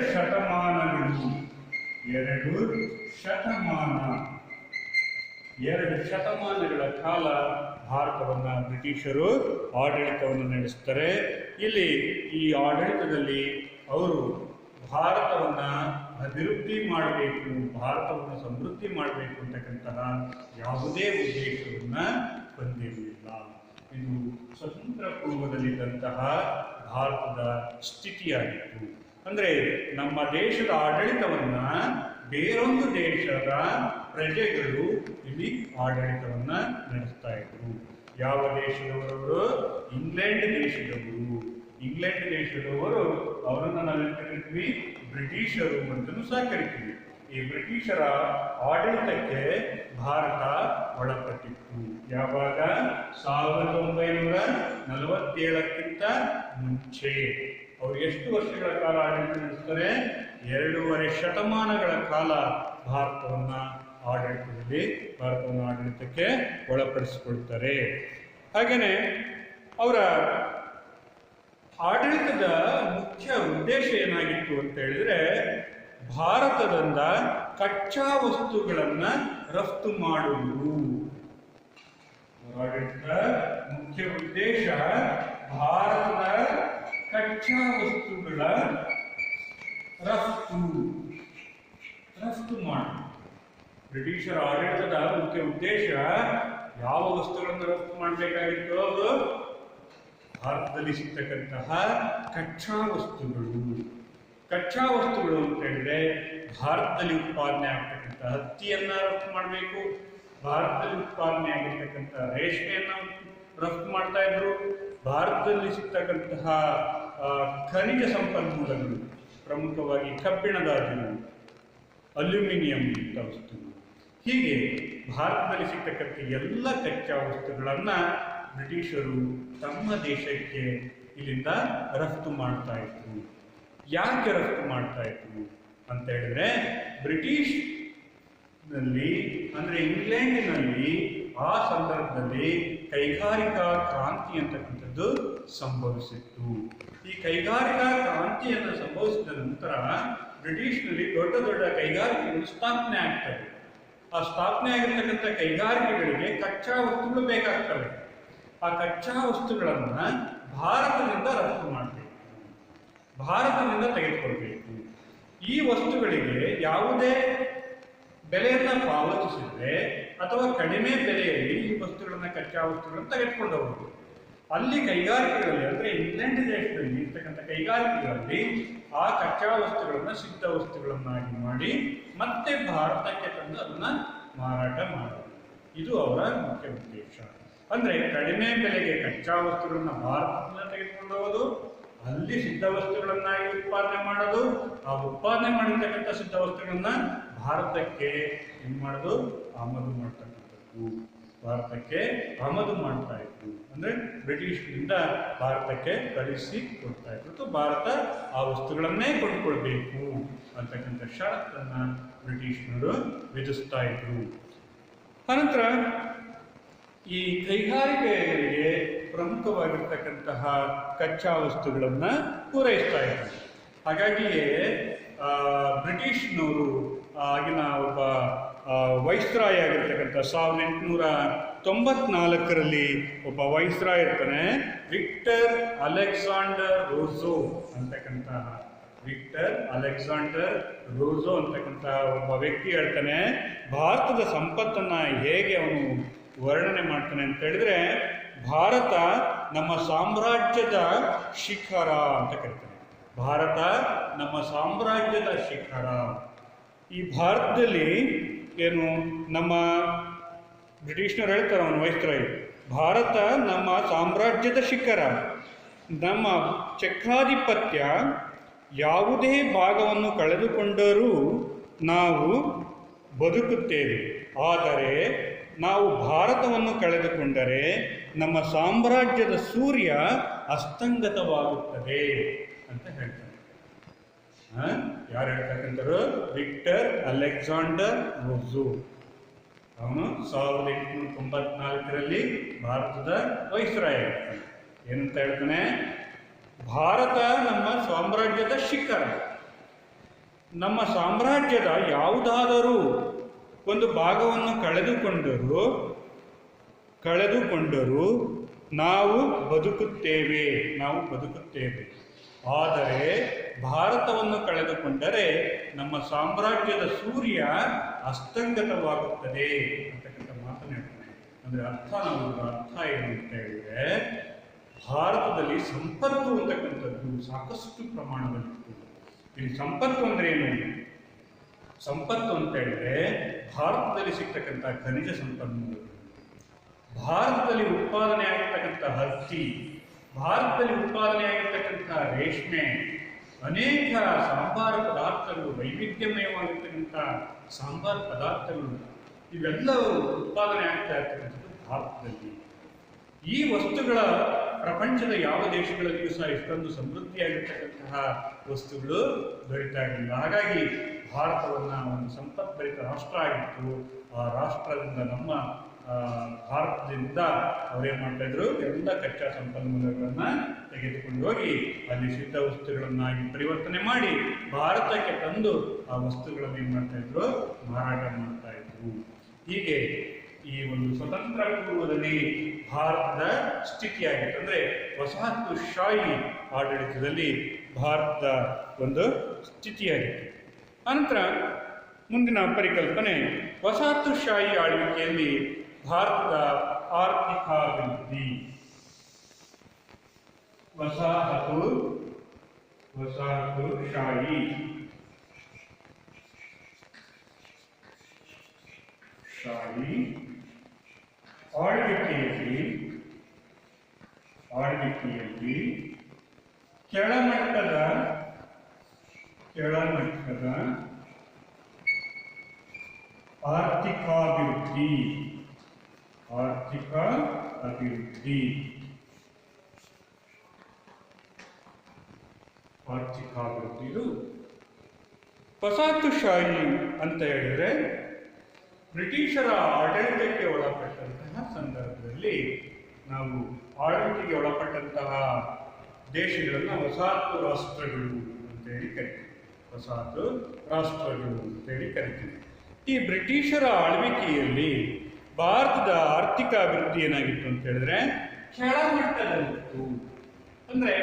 ಶತಮಾನಗಳ ಕಾಲ ಭಾರತವನ್ನು ಬ್ರಿಟಿಷರು ಆಡಳಿತವನ್ನು ನಡೆಸ್ತಾರೆ. ಇಲ್ಲಿ ಈ ಆಡಳಿತದಲ್ಲಿ ಅವರು ಭಾರತವನ್ನು ಅಭಿವೃದ್ಧಿ ಮಾಡಬೇಕು, ಭಾರತವನ್ನು ಸಮೃದ್ಧಿ ಮಾಡಬೇಕು ಅಂತಕ್ಕಂತಹ ಯಾವುದೇ ಉದ್ದೇಶವನ್ನು ಹೊಂದಿರಲಿಲ್ಲ. ಇದು ಸ್ವತಂತ್ರ ಪೂರ್ವದಲ್ಲಿದ್ದಂತಹ ಭಾರತದ ಸ್ಥಿತಿಯಾಗಿತ್ತು. ಅಂದರೆ ನಮ್ಮ ದೇಶದ ಆಡಳಿತವನ್ನು ಬೇರೊಂದು ದೇಶದ ಪ್ರಜೆಗಳು ಇಲ್ಲಿ ಆಡಳಿತವನ್ನು ನಡೆಸ್ತಾ ಇದ್ರು. ಯಾವ ದೇಶದವರು? ಇಂಗ್ಲೆಂಡ್ ದೇಶದವರು. ಅವರನ್ನು ನಾವೇನು ಕರಿತೀವಿ? ಬ್ರಿಟಿಷರು ಅಂತಲೂ ಸಹ ಕರಿತೀವಿ. ಈ ಬ್ರಿಟಿಷರ ಆಡಳಿತಕ್ಕೆ ಭಾರತ ಒಳಪಟ್ಟಿತ್ತು. ಯಾವಾಗ? 1947ಕ್ಕಿಂತ ಮುಂಚೆ. ಅವರು ಎಷ್ಟು ವರ್ಷಗಳ ಕಾಲ ಆಡಳಿತ ನಡೆಸ್ತಾರೆ? 2.5 ಶತಮಾನಗಳ ಕಾಲ ಭಾರತವನ್ನು ಆಡಳಿತಕ್ಕೆ ಒಳಪಡಿಸಿಕೊಳ್ತಾರೆ. ಹಾಗೆಯೇ ಅವರ ಆಡಳಿತದ ಮುಖ್ಯ ಉದ್ದೇಶ ಏನಾಗಿತ್ತು ಅಂತ ಹೇಳಿದ್ರೆ, ಭಾರತದಿಂದ ಕಚ್ಚಾ ವಸ್ತುಗಳನ್ನು ರಫ್ತು ಮಾಡುವುದು. ಆಡಳಿತದ ಮುಖ್ಯ ಉದ್ದೇಶ ಭಾರತದ ಕಚ್ಚಾ ವಸ್ತುಗಳ ರಫ್ತು ಮಾಡುವುದು. ಬ್ರಿಟಿಷರ ಆಡಳಿತದ ಮುಖ್ಯ ಉದ್ದೇಶ ಯಾವ ವಸ್ತುಗಳನ್ನು ರಫ್ತು ಮಾಡಬೇಕಾಗಿತ್ತು? ಅವರು ಭಾರತದಲ್ಲಿ ಸಿಗ್ತಕ್ಕಂತಹ ಕಚ್ಚಾ ವಸ್ತುಗಳು ಅಂತ ಹೇಳಿದ್ರೆ, ಭಾರತದಲ್ಲಿ ಉತ್ಪಾದನೆ ಆಗ್ತಕ್ಕಂಥ ಹತ್ತಿಯನ್ನ ರಫ್ತು ಮಾಡಬೇಕು, ಭಾರತದಲ್ಲಿ ಉತ್ಪಾದನೆ ಆಗಿರ್ತಕ್ಕಂಥ ರೇಷ್ಮೆಯನ್ನು ರಫ್ತು ಮಾಡ್ತಾ ಇದ್ರು, ಭಾರತದಲ್ಲಿ ಸಿಗ್ತಕ್ಕಂತಹ ಖನಿಜ ಸಂಪನ್ಮೂಲಗಳು, ಪ್ರಮುಖವಾಗಿ ಕಬ್ಬಿಣದ ಅದಿರು, ಅಲ್ಯೂಮಿನಿಯಂ ಇಂಥ ವಸ್ತುಗಳು. ಹೀಗೆ ಭಾರತದಲ್ಲಿ ಸಿಗ್ತಕ್ಕಂಥ ಎಲ್ಲ ಕಚ್ಚಾ ವಸ್ತುಗಳನ್ನು ಬ್ರಿಟಿಷರು ತಮ್ಮ ದೇಶಕ್ಕೆ ಇಲ್ಲಿಂದ ರಫ್ತು ಮಾಡ್ತಾ ಇದ್ರು. ಯಾಕೆ ರಫ್ತು ಮಾಡ್ತಾ ಇದ್ರು ಅಂತ ಹೇಳಿದ್ರೆ, ಬ್ರಿಟಿಷ್ನಲ್ಲಿ ಅಂದರೆ ಇಂಗ್ಲೆಂಡಿನಲ್ಲಿ ಆ ಸಂದರ್ಭದಲ್ಲಿ ಕೈಗಾರಿಕಾ ಕ್ರಾಂತಿ ಅಂತಕ್ಕಂಥದ್ದು ಸಂಭವಿಸಿತ್ತು. ಈ ಕೈಗಾರಿಕಾ ಕ್ರಾಂತಿಯನ್ನು ಸಂಭವಿಸಿದ ನಂತರ ಬ್ರಿಟಿಷ್ನಲ್ಲಿ ದೊಡ್ಡ ದೊಡ್ಡ ಕೈಗಾರಿಕೆಗಳು ಸ್ಥಾಪನೆ ಆಗ್ತವೆ. ಆ ಸ್ಥಾಪನೆ ಆಗಿರ್ತಕ್ಕಂಥ ಕೈಗಾರಿಕೆಗಳಿಗೆ ಕಚ್ಚಾ ವಸ್ತುಗಳು ಬೇಕಾಗ್ತವೆ. ಆ ಕಚ್ಚಾ ವಸ್ತುಗಳನ್ನು ಭಾರತದಿಂದ ರಫ್ತು ಮಾಡಬೇಕು, ಭಾರತದಿಂದ ತೆಗೆದುಕೊಳ್ಬೇಕು. ಈ ವಸ್ತುಗಳಿಗೆ ಯಾವುದೇ ಬೆಲೆಯನ್ನು ಪಾವತಿಸಿದ್ರೆ ಅಥವಾ ಕಡಿಮೆ ಬೆಲೆಯಲ್ಲಿ ಈ ವಸ್ತುಗಳನ್ನು ಕಚ್ಚಾ ವಸ್ತುಗಳನ್ನು ತೆಗೆದುಕೊಂಡು ಹೋಗಬೇಕು. ಅಲ್ಲಿ ಕೈಗಾರಿಕೆಗಳಲ್ಲಿ ಅಂದರೆ ಇಂಗ್ಲೆಂಡ್ ದೇಶದಲ್ಲಿ ಇರ್ತಕ್ಕಂಥ ಕೈಗಾರಿಕೆಗಳಲ್ಲಿ ಆ ಕಚ್ಚಾ ವಸ್ತುಗಳನ್ನು ಸಿದ್ಧ ವಸ್ತುಗಳನ್ನಾಗಿ ಮಾಡಿ ಮತ್ತೆ ಭಾರತಕ್ಕೆ ತಂದು ಅದನ್ನು ಮಾರಾಟ ಮಾಡೋದು. ಇದು ಅವರ ಮುಖ್ಯ ಉದ್ದೇಶ. ಅಂದರೆ ಕಡಿಮೆ ಬೆಲೆಗೆ ಕಚ್ಚಾ ವಸ್ತುಗಳನ್ನು ಭಾರತದಿಂದ ತೆಗೆದುಕೊಂಡು ಹೋಗೋದು, ಅಲ್ಲಿ ಸಿದ್ಧ ವಸ್ತುಗಳನ್ನಾಗಿ ಉತ್ಪಾದನೆ ಮಾಡೋದು, ಆ ಉತ್ಪಾದನೆ ಮಾಡಿರ್ತಕ್ಕಂಥ ಸಿದ್ಧ ವಸ್ತುಗಳನ್ನ ಭಾರತಕ್ಕೆ ಏನು ಮಾಡೋದು? ಆಮದು ಮಾಡ್ತಕ್ಕಂಥದ್ದು. ಭಾರತಕ್ಕೆ ಆಮದು ಮಾಡ್ತಾ ಇದ್ರು. ಅಂದರೆ ಬ್ರಿಟಿಷ್ನಿಂದ ಭಾರತಕ್ಕೆ ಕಳಿಸಿ ಕೊಡ್ತಾ ಇದ್ರು. ಮತ್ತು ಭಾರತ ಆ ವಸ್ತುಗಳನ್ನೇ ಕೊಂಡ್ಕೊಳ್ಬೇಕು ಅಂತಕ್ಕಂಥ ಷರತ್ತನ್ನು ಬ್ರಿಟಿಷ್ನರು ವಿಧಿಸ್ತಾ ಇದ್ರು. ಅನಂತರ ಈ ಕೈಗಾರಿಕೆಗಳಿಗೆ ಪ್ರಮುಖವಾಗಿರ್ತಕ್ಕಂತಹ ಕಚ್ಚಾ ವಸ್ತುಗಳನ್ನು ಪೂರೈಸ್ತಾ ಇದ್ರು. ಹಾಗಾಗಿಯೇ ಬ್ರಿಟಿಷ್ನವರು ಆಗಿನ ಒಬ್ಬ ವೈಸ್ರಾಯ್ ಆಗಿರ್ತಕ್ಕಂಥ 1894ರಲ್ಲಿ ಒಬ್ಬ ವೈಸ್ರಾಯ್ ಇರ್ತಾನೆ, ವಿಕ್ಟರ್ ಅಲೆಕ್ಸಾಂಡರ್ ರೋಸೋ ಅಂತಕ್ಕಂತಹ ಒಬ್ಬ ವ್ಯಕ್ತಿ ಹೇಳ್ತಾನೆ, ಭಾರತದ ಸಂಪತ್ತನ್ನು ಹೇಗೆ ಅವನು ವರ್ಣನೆ ಮಾಡ್ತಾನೆ ಅಂತ ಹೇಳಿದ್ರೆ, ಭಾರತ ನಮ್ಮ ಸಾಮ್ರಾಜ್ಯದ ಶಿಖರ ಅಂತ ಕರೀತಾನೆ. ಭಾರತ ನಮ್ಮ ಸಾಮ್ರಾಜ್ಯದ ಶಿಖರ. ಈ ಭಾರತದಲ್ಲಿ ಏನು ನಮ್ಮ ಬ್ರಿಟಿಷ್ನರು ಹೇಳ್ತಾರೆ, ಅವನು ವೈಸ್ರಾಯ್, ಭಾರತ ನಮ್ಮ ಸಾಮ್ರಾಜ್ಯದ ಶಿಖರ. ನಮ್ಮ ಚಕ್ರಾಧಿಪತ್ಯ ಯಾವುದೇ ಭಾಗವನ್ನು ಕಳೆದುಕೊಂಡರೂ ನಾವು ಬದುಕುತ್ತೇವೆ, ಆದರೆ ನಾವು ಭಾರತವನ್ನು ಕಳೆದುಕೊಂಡರೆ ನಮ್ಮ ಸಾಮ್ರಾಜ್ಯದ ಸೂರ್ಯ ಅಸ್ತಂಗತವಾಗುತ್ತದೆ ಅಂತ ಹೇಳ್ತಾರೆ. ಯಾರು ಹೇಳ್ತಕ್ಕಂಥವ್ರು? Victor Alexander ರೋಸೋ. ಅವನು 1894ರಲ್ಲಿ ಭಾರತದ ವೈಸ್ರಾಯ್ ಹೇಳ್ತಾನೆ. ಏನಂತ ಹೇಳ್ತಾನೆ? ಭಾರತ ನಮ್ಮ ಸಾಮ್ರಾಜ್ಯದ ಶಿಖರ. ನಮ್ಮ ಸಾಮ್ರಾಜ್ಯದ ಯಾವುದಾದರೂ ಒಂದು ಭಾಗವನ್ನು ಕಳೆದುಕೊಂಡರೂ ನಾವು ಬದುಕುತ್ತೇವೆ. ಆದರೆ ಭಾರತವನ್ನು ಕಳೆದುಕೊಂಡರೆ ನಮ್ಮ ಸಾಮ್ರಾಜ್ಯದ ಸೂರ್ಯ ಅಸ್ತಂಗತವಾಗುತ್ತದೆ ಅಂತಕ್ಕಂಥ ಮಾತನ್ನು ಹೇಳ್ತಾನೆ. ಅಂದರೆ ಅರ್ಥ ಏನು ಅಂತ ಹೇಳಿದ್ರೆ, ಭಾರತದಲ್ಲಿ ಸಂಪತ್ತು ಅಂತಕ್ಕಂಥದ್ದು ಸಾಕಷ್ಟು ಪ್ರಮಾಣದಲ್ಲಿತ್ತು. ಇಲ್ಲಿ ಸಂಪತ್ತು ಅಂದರೆ ಏನು? ಸಂಪತ್ತು ಅಂತ ಹೇಳಿದ್ರೆ ಭಾರತದಲ್ಲಿ ಸಿಗ್ತಕ್ಕಂಥ ಖನಿಜ ಸಂಪನ್ಮೂಲಗಳು, ಭಾರತದಲ್ಲಿ ಉತ್ಪಾದನೆ ಆಗಿರ್ತಕ್ಕಂಥ ಹತ್ತಿ, ಭಾರತದಲ್ಲಿ ಉತ್ಪಾದನೆ ಆಗಿರ್ತಕ್ಕಂಥ ರೇಷ್ಮೆ, ಅನೇಕ ಸಾಂಬಾರ ಪದಾರ್ಥಗಳು, ವೈವಿಧ್ಯಮಯವಾಗಿರ್ತಕ್ಕಂಥ ಸಾಂಬಾರ ಪದಾರ್ಥಗಳು, ಇವೆಲ್ಲವೂ ಉತ್ಪಾದನೆ ಆಗ್ತಾ ಇರ್ತಕ್ಕಂಥದ್ದು ಭಾರತದಲ್ಲಿ. ಈ ವಸ್ತುಗಳ ಪ್ರಪಂಚದ ಯಾವ ದೇಶಗಳಲ್ಲಿಯೂ ಸಹ ಇಷ್ಟೊಂದು ಸಮೃದ್ಧಿಯಾಗಿರ್ತಕ್ಕಂತಹ ವಸ್ತುಗಳು ದೊರೀತಾ ಇರಲಿಲ್ಲ. ಹಾಗಾಗಿ ಭಾರತವನ್ನು ಒಂದು ಸಂಪದ್ಭರಿತ ರಾಷ್ಟ್ರ ಆಗಿತ್ತು. ಆ ರಾಷ್ಟ್ರದಿಂದ ನಮ್ಮ ಭಾರತದಿಂದ ಅವರೇನು ಮಾಡ್ತಾ ಇದ್ರು, ಎಲ್ಲ ಕಚ್ಚಾ ಸಂಪನ್ಮೂಲಗಳನ್ನು ತೆಗೆದುಕೊಂಡು ಹೋಗಿ ಅಲ್ಲಿ ಸಿದ್ಧ ವಸ್ತುಗಳನ್ನಾಗಿ ಪರಿವರ್ತನೆ ಮಾಡಿ ಭಾರತಕ್ಕೆ ತಂದು ಆ ವಸ್ತುಗಳನ್ನು ಏನು ಮಾಡ್ತಾ ಇದ್ರು, ಮಾರಾಟ ಮಾಡ್ತಾ ಇದ್ರು. ಹೀಗೆ ಈ ಒಂದು ಸ್ವತಂತ್ರ ಪೂರ್ವದಲ್ಲಿ ಭಾರತದ ಸ್ಥಿತಿಯಾಗಿತ್ತು. ಅಂದರೆ ವಸಾಹತುಶಾಹಿ ಆಡಳಿತದಲ್ಲಿ ಭಾರತದ ಒಂದು ಸ್ಥಿತಿಯಾಗಿತ್ತು. ಅನಂತರ ಮುಂದಿನ ಪರಿಕಲ್ಪನೆ, ವಸಾಹತುಶಾಹಿ ಆಳ್ವಿಕೆಯಲ್ಲಿ ಭಾರತದ ಆರ್ಥಿಕಾಭಿವೃದ್ಧಿ. ವಸಾಹತುಶಾಹಿ ಆಳ್ವಿಕೆಯಲ್ಲಿ ಕೆಳಮಟ್ಟದ ಆರ್ಥಿಕಾಭಿವೃದ್ಧಿ ಇದು ವಸಾಹತುಶಾಹಿ ಅಂತ ಹೇಳಿದ್ರೆ ಬ್ರಿಟಿಷರ ಆಡಳಿತಕ್ಕೆ ಒಳಪಟ್ಟಂತಹ ಸಂದರ್ಭದಲ್ಲಿ ನಾವು ಆಡಳಿತಕ್ಕೆ ಒಳಪಟ್ಟಂತಹ ದೇಶಗಳನ್ನು ವಸಾಹತು ರಾಷ್ಟ್ರಗಳು ಅಂತೇಳಿ ಕರಿತೀವಿ. ಈ ಬ್ರಿಟಿಷರ ಆಳ್ವಿಕೆಯಲ್ಲಿ ಭಾರತದ ಆರ್ಥಿಕ ಅಭಿವೃದ್ಧಿ ಏನಾಗಿತ್ತು ಅಂತ ಹೇಳಿದ್ರೆ ಕೆಳಮಟ್ಟದಲ್ಲಿತ್ತು. ಅಂದರೆ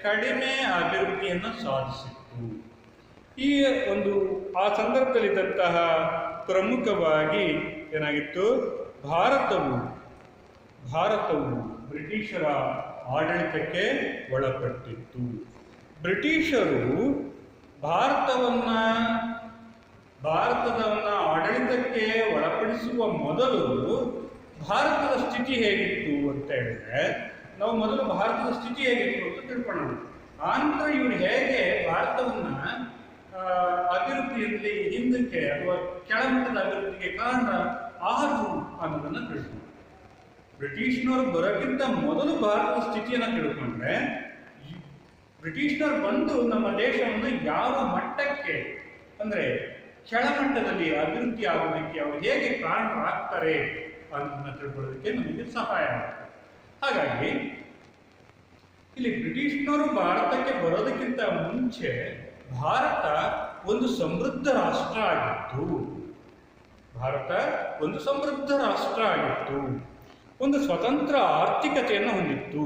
ಕಡಿಮೆ ಅಭಿವೃದ್ಧಿಯನ್ನು ಸಾಧಿಸಿತ್ತು. ಈ ಒಂದು ಆ ಸಂದರ್ಭದಲ್ಲಿದ್ದಂತಹ ಪ್ರಮುಖವಾಗಿ ಏನಾಗಿತ್ತು, ಭಾರತವು ಬ್ರಿಟಿಷರ ಆಡಳಿತಕ್ಕೆ ಒಳಪಟ್ಟಿತ್ತು. ಬ್ರಿಟಿಷರು ಭಾರತದ ಆಡಳಿತಕ್ಕೆ ಒಳಪಡಿಸುವ ಮೊದಲು ಭಾರತದ ಸ್ಥಿತಿ ಹೇಗಿತ್ತು ಅಂತ ಹೇಳಿದ್ರೆ, ನಾವು ಮೊದಲು ಭಾರತದ ಸ್ಥಿತಿ ಹೇಗಿತ್ತು ಅಂತ ತಿಳ್ಕೊಳ್ಳೋಣ. ಆನಂತರ ಇವರು ಹೇಗೆ ಭಾರತವನ್ನ ಅಭಿವೃದ್ಧಿಯಲ್ಲಿ ಹಿಂದಕ್ಕೆ ಅಥವಾ ಕೆಳಮಟ್ಟದ ಅಭಿವೃದ್ಧಿಗೆ ಕಾರಣ ಆದರು ಅನ್ನೋದನ್ನು ತಿಳ್ಕೊಳ್ಳೋಣ. ಬ್ರಿಟಿಷ್ನವರು ಬರೋಕ್ಕಿಂತ ಮೊದಲು ಭಾರತದ ಸ್ಥಿತಿಯನ್ನು ತಿಳ್ಕೊಂಡ್ರೆ, ಬ್ರಿಟಿಷ್ನವರು ಬಂದು ನಮ್ಮ ದೇಶವನ್ನು ಯಾವ ಮಟ್ಟಕ್ಕೆ ಅಂದರೆ ಕೆಳಮಟ್ಟದಲ್ಲಿ ಅಭಿವೃದ್ಧಿ ಆಗೋದಕ್ಕೆ ಅವರು ಹೇಗೆ ಕಾರಣರಾಗ್ತಾರೆ ಅನ್ನೋದನ್ನ ತಿಳ್ಕೊಳ್ಳೋದಕ್ಕೆ ನಮಗೆ ಸಹಾಯ ಆಗುತ್ತೆ. ಹಾಗಾಗಿ ಇಲ್ಲಿ ಬ್ರಿಟಿಷ್ನವರು ಭಾರತಕ್ಕೆ ಬರೋದಕ್ಕಿಂತ ಮುಂಚೆ ಭಾರತ ಒಂದು ಸಮೃದ್ಧ ರಾಷ್ಟ್ರ ಆಗಿತ್ತು. ಭಾರತ ಒಂದು ಸಮೃದ್ಧ ರಾಷ್ಟ್ರ ಆಗಿತ್ತು, ಒಂದು ಸ್ವತಂತ್ರ ಆರ್ಥಿಕತೆಯನ್ನು ಹೊಂದಿತ್ತು.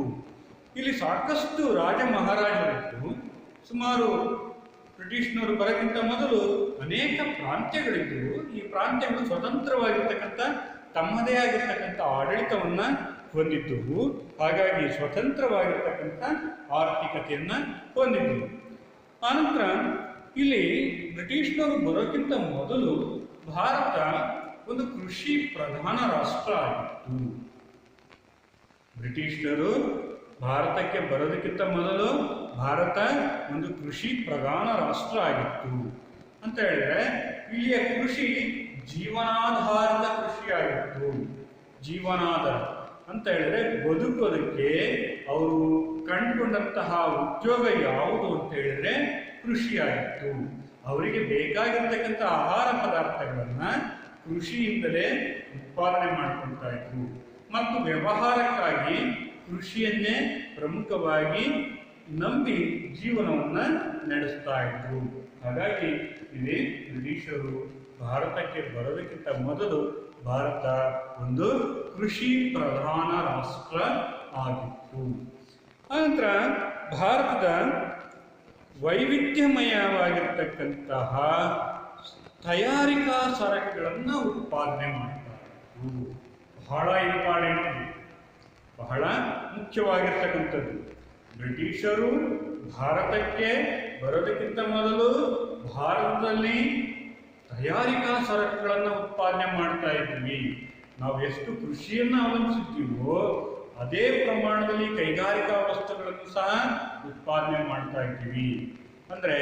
ಇಲ್ಲಿ ಸಾಕಷ್ಟು ರಾಜ ಮಹಾರಾಜರಿದ್ದು, ಸುಮಾರು ಬ್ರಿಟಿಷ್ನವರು ಬರೋಕ್ಕಿಂತ ಮೊದಲು ಅನೇಕ ಪ್ರಾಂತ್ಯಗಳಿದ್ದವು. ಈ ಪ್ರಾಂತ್ಯಗಳು ಸ್ವತಂತ್ರವಾಗಿರ್ತಕ್ಕಂಥ ತಮ್ಮದೇ ಆಗಿರ್ತಕ್ಕಂಥ ಆಡಳಿತವನ್ನು ಹೊಂದಿದ್ದವು. ಹಾಗಾಗಿ ಸ್ವತಂತ್ರವಾಗಿರ್ತಕ್ಕಂಥ ಆರ್ಥಿಕತೆಯನ್ನು ಹೊಂದಿದ್ದವು. ಆನಂತರ ಇಲ್ಲಿ ಬ್ರಿಟಿಷ್ನವರು ಬರೋಕ್ಕಿಂತ ಮೊದಲು ಭಾರತ ಒಂದು ಕೃಷಿ ಪ್ರಧಾನ ರಾಷ್ಟ್ರ ಆಗಿತ್ತು. ಬ್ರಿಟಿಷರು ಭಾರತಕ್ಕೆ ಬರೋದಕ್ಕಿಂತ ಮೊದಲು ಭಾರತ ಒಂದು ಕೃಷಿ ಪ್ರಧಾನ ರಾಷ್ಟ್ರ ಆಗಿತ್ತು. ಅಂತ ಹೇಳಿದ್ರೆ ಇಲ್ಲಿಯ ಕೃಷಿ ಜೀವನಾಧಾರದ ಕೃಷಿ ಆಗಿತ್ತು. ಜೀವನಾಧಾರ ಅಂತ ಹೇಳಿದ್ರೆ ಬದುಕೋದಕ್ಕೆ ಅವರು ಕಂಡುಕೊಂಡಂತಹ ಉದ್ಯೋಗ ಯಾವುದು ಅಂತ ಹೇಳಿದ್ರೆ ಕೃಷಿಯಾಗಿತ್ತು. ಅವರಿಗೆ ಬೇಕಾಗಿರ್ತಕ್ಕಂಥ ಆಹಾರ ಪದಾರ್ಥಗಳನ್ನ ಕೃಷಿಯಿಂದಲೇ ಉತ್ಪಾದನೆ ಮಾಡ್ಕೊಳ್ತಾ ಇದ್ರು ಮತ್ತು ವ್ಯವಹಾರಕ್ಕಾಗಿ ಕೃಷಿಯನ್ನೇ ಪ್ರಮುಖವಾಗಿ ನಂಬಿ ಜೀವನವನ್ನ ನಡೆಸ್ತಾ ಇದ್ರು. ಹಾಗಾಗಿ ಇಲ್ಲಿ ಬ್ರಿಟಿಷರು ಭಾರತಕ್ಕೆ ಬರೋದಕ್ಕಿಂತ ಮೊದಲು ಭಾರತ ಒಂದು ಕೃಷಿ ಪ್ರಧಾನ ರಾಷ್ಟ್ರ ಆಗಿತ್ತು. ಆನಂತರ ಭಾರತದ ವೈವಿಧ್ಯಮಯವಾಗಿರ್ತಕ್ಕಂತಹ ತಯಾರಿಕಾ ಸರಕುಗಳನ್ನು ಉತ್ಪಾದನೆ ಮಾಡ್ತಾ ಇತ್ತು. ಬಹಳ ಇಂಪಾರ್ಟೆಂಟ್, ಬಹಳ ಮುಖ್ಯವಾಗಿರ್ತಕ್ಕಂಥದ್ದು. ಬ್ರಿಟಿಷರು ಭಾರತಕ್ಕೆ ಬರೋದಕ್ಕಿಂತ ಮೊದಲು ಭಾರತದಲ್ಲಿ ತಯಾರಿಕಾ ಸರಕುಗಳನ್ನು ಉತ್ಪಾದನೆ ಮಾಡ್ತಾ ಇದ್ವಿ. ನಾವು ಎಷ್ಟು ಕೃಷಿಯನ್ನು ಅವಲಂಬಿಸಿದ್ದೀವೋ ಅದೇ ಪ್ರಮಾಣದಲ್ಲಿ ಕೈಗಾರಿಕಾ ವಸ್ತುಗಳನ್ನು ಸಹ ಉತ್ಪಾದನೆ ಮಾಡ್ತಾ ಇದ್ದೀವಿ. ಅಂದ್ರೆ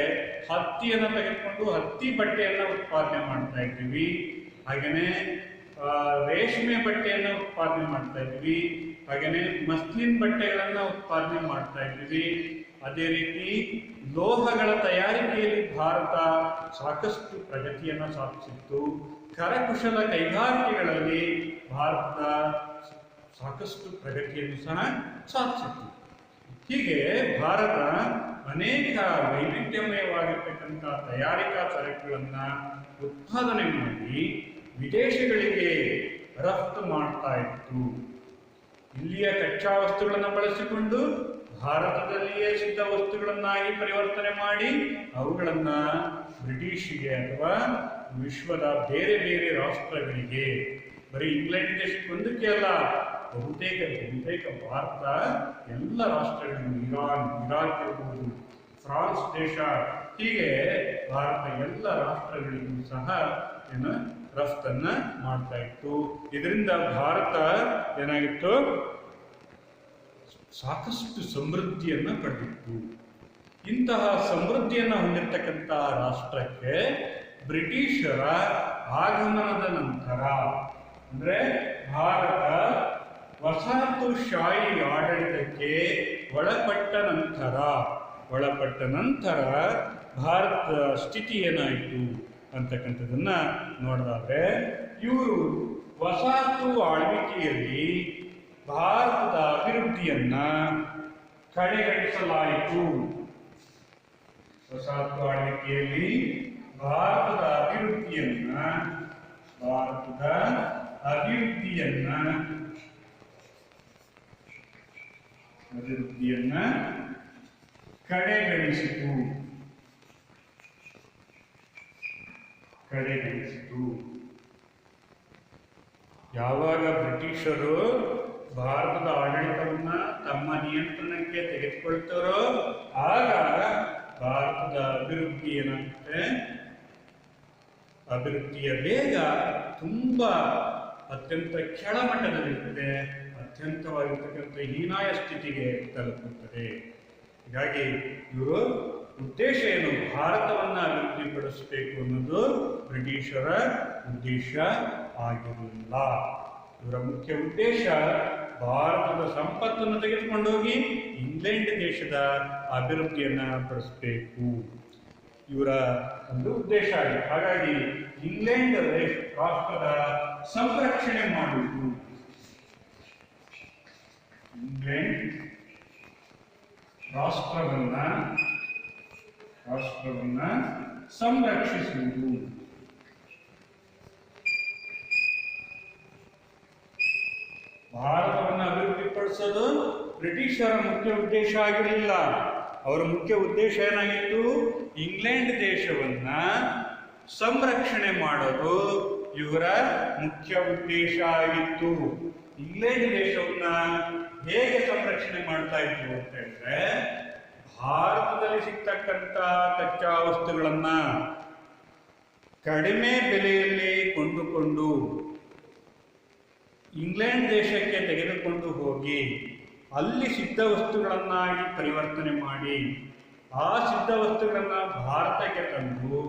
ಹತ್ತಿಯನ್ನು ತೆಗೆದುಕೊಂಡು ಹತ್ತಿ ಬಟ್ಟೆಯನ್ನು ಉತ್ಪಾದನೆ ಮಾಡ್ತಾ ಇದ್ದೀವಿ. ಹಾಗೆಯೇ ರೇಷ್ಮೆ ಬಟ್ಟೆಯನ್ನು ಉತ್ಪಾದನೆ ಮಾಡ್ತಾ ಇದ್ವಿ. ಹಾಗೆಯೇ ಮಸ್ಲಿನ್ ಬಟ್ಟೆಗಳನ್ನು ಉತ್ಪಾದನೆ ಮಾಡ್ತಾ ಇದ್ವಿ. ಅದೇ ರೀತಿ ಲೋಹಗಳ ತಯಾರಿಕೆಯಲ್ಲಿ ಭಾರತ ಸಾಕಷ್ಟು ಪ್ರಗತಿಯನ್ನು ಸಾಧಿಸಿತ್ತು. ಕರಕುಶಲ ಕೈಗಾರಿಕೆಗಳಲ್ಲಿ ಭಾರತ ಸಾಕಷ್ಟು ಪ್ರಗತಿಯನ್ನು ಸಹ ಸಾಧಿಸಿತ್ತು. ಹೀಗೆ ಭಾರತ ಅನೇಕ ವೈವಿಧ್ಯಮಯವಾಗಿರ್ತಕ್ಕಂಥ ತಯಾರಿಕಾ ಸರಕುಗಳನ್ನು ಉತ್ಪಾದನೆ ಮಾಡಿ ವಿದೇಶಗಳಿಗೆ ರಫ್ತು ಮಾಡ್ತಾ ಇತ್ತು. ಇಲ್ಲಿಯ ಕಚ್ಚಾ ವಸ್ತುಗಳನ್ನು ಬಳಸಿಕೊಂಡು ಭಾರತದಲ್ಲಿಯೇ ಸಿದ್ಧ ವಸ್ತುಗಳನ್ನಾಗಿ ಪರಿವರ್ತನೆ ಮಾಡಿ ಅವುಗಳನ್ನು ಬ್ರಿಟಿಷಿಗೆ ಅಥವಾ ವಿಶ್ವದ ಬೇರೆ ಬೇರೆ ರಾಷ್ಟ್ರಗಳಿಗೆ, ಬರೀ ಇಂಗ್ಲೆಂಡ್ ದೇಶಕ್ಕೆ ಒಂದಕ್ಕೆ ಅಲ್ಲ, ಬಹುತೇಕ ಭಾರತ ಎಲ್ಲ ರಾಷ್ಟ್ರಗಳಿಗೂ, ಇರಾಕ್ ಇರ್ಬೋದು, ಫ್ರಾನ್ಸ್ ದೇಶ, ಹೀಗೆ ಭಾರತ ಎಲ್ಲ ರಾಷ್ಟ್ರಗಳಿಗೂ ಸಹ ರಫ್ತನ್ನ ಮಾಡ್ತಾ ಇತ್ತು. ಇದರಿಂದ ಭಾರತ ಏನಾಗಿತ್ತು, ಸಾಕಷ್ಟು ಸಮೃದ್ಧಿಯನ್ನು ಪಡೆದಿತ್ತು. ಇಂತಹ ಸಮೃದ್ಧಿಯನ್ನು ಹೊಂದಿರತಕ್ಕಂಥ ರಾಷ್ಟ್ರಕ್ಕೆ ಬ್ರಿಟಿಷರ ಆಗಮನದ ನಂತರ, ಅಂದ್ರೆ ಭಾರತ ವಸಾಹತುಶಾಹಿ ಆಡಳಿತಕ್ಕೆ ಒಳಪಟ್ಟ ನಂತರ ಭಾರತ ಸ್ಥಿತಿ ಏನಾಯಿತು ಅಂತಕ್ಕಂಥದ್ದನ್ನ ನೋಡಿದ್ರೆ, ಇವರು ವಸಾಹತು ಆಳ್ವಿಕೆಯಲ್ಲಿ ಭಾರತದ ಅಭಿವೃದ್ಧಿಯನ್ನ ಕಡೆಗಣಿಸಲಾಯಿತು. ವಸಾಹತು ಆಳ್ವಿಕೆಯಲ್ಲಿ ಭಾರತದ ಅಭಿವೃದ್ಧಿಯನ್ನ ಕಡೆಗಣಿಸಿತು. ಯಾವಾಗ ಬ್ರಿಟಿಷರು ಭಾರತದ ಆಡಳಿತವನ್ನ ತಮ್ಮ ನಿಯಂತ್ರಣಕ್ಕೆ ತೆಗೆದುಕೊಳ್ತಾರೋ ಆಗ ಭಾರತದ ಅಭಿವೃದ್ಧಿ ಏನಾಗುತ್ತೆ, ಅಭಿವೃದ್ಧಿಯ ವೇಗ ತುಂಬಾ ಅತ್ಯಂತ ಕೆಳಮಟ್ಟದಲ್ಲಿರ್ತದೆ, ಅತ್ಯಂತವಾಗಿರ್ತಕ್ಕಂಥ ಹೀನಾಯ ಸ್ಥಿತಿಗೆ ತಲುಪುತ್ತದೆ. ಹೀಗಾಗಿ ಇವರು ಉದ್ದೇಶ ಏನು, ಭಾರತವನ್ನ ಅಭಿವೃದ್ಧಿಪಡಿಸಬೇಕು ಅನ್ನೋದು ಬ್ರಿಟಿಷರ ಉದ್ದೇಶ ಆಗಿರಲಿಲ್ಲ. ಇವರ ಮುಖ್ಯ ಉದ್ದೇಶ ಭಾರತದ ಸಂಪತ್ತನ್ನು ತೆಗೆದುಕೊಂಡು ಹೋಗಿ ಇಂಗ್ಲೆಂಡ್ ದೇಶದ ಅಭಿವೃದ್ಧಿಯನ್ನ ಪಡಿಸಬೇಕು. ಇವರ ಒಂದು ಉದ್ದೇಶ ಆಗಿದೆ. ಹಾಗಾಗಿ ಇಂಗ್ಲೆಂಡ್ ರಾಷ್ಟ್ರದ ಸಂರಕ್ಷಣೆ ಮಾಡುವುದು, ಇಂಗ್ಲೆಂಡ್ ರಾಷ್ಟ್ರವನ್ನ ಸಂರಕ್ಷಿಸುವುದು. ಭಾರತವನ್ನು ಅಭಿವೃದ್ಧಿಪಡಿಸೋದು ಬ್ರಿಟಿಷರ ಮುಖ್ಯ ಉದ್ದೇಶ ಆಗಿರಲಿಲ್ಲ. ಅವರ ಮುಖ್ಯ ಉದ್ದೇಶ ಏನಾಗಿತ್ತು? ಇಂಗ್ಲೆಂಡ್ ದೇಶವನ್ನ ಸಂರಕ್ಷಣೆ ಮಾಡೋದು ಇವರ ಮುಖ್ಯ ಉದ್ದೇಶ ಆಗಿತ್ತು. ಇಂಗ್ಲೆಂಡ್ ದೇಶವನ್ನ ಹೇಗೆ ಸಂರಕ್ಷಣೆ ಮಾಡ್ತಾ ಇದ್ರು ಅಂತ ಹೇಳಿದ್ರೆ, ಭಾರತದಲ್ಲಿ ಸಿಗ್ತಕ್ಕಂಥ ಕಚ್ಚಾ ವಸ್ತುಗಳನ್ನ ಕಡಿಮೆ ಬೆಲೆಯಲ್ಲಿ ಕೊಂಡುಕೊಂಡು ಇಂಗ್ಲೆಂಡ್ ದೇಶಕ್ಕೆ ತೆಗೆದುಕೊಂಡು ಹೋಗಿ ಅಲ್ಲಿ ಸಿದ್ಧ ವಸ್ತುಗಳನ್ನಾಗಿ ಪರಿವರ್ತನೆ ಮಾಡಿ ಆ ಸಿದ್ಧ ವಸ್ತುಗಳನ್ನ ಭಾರತಕ್ಕೆ ತಂದು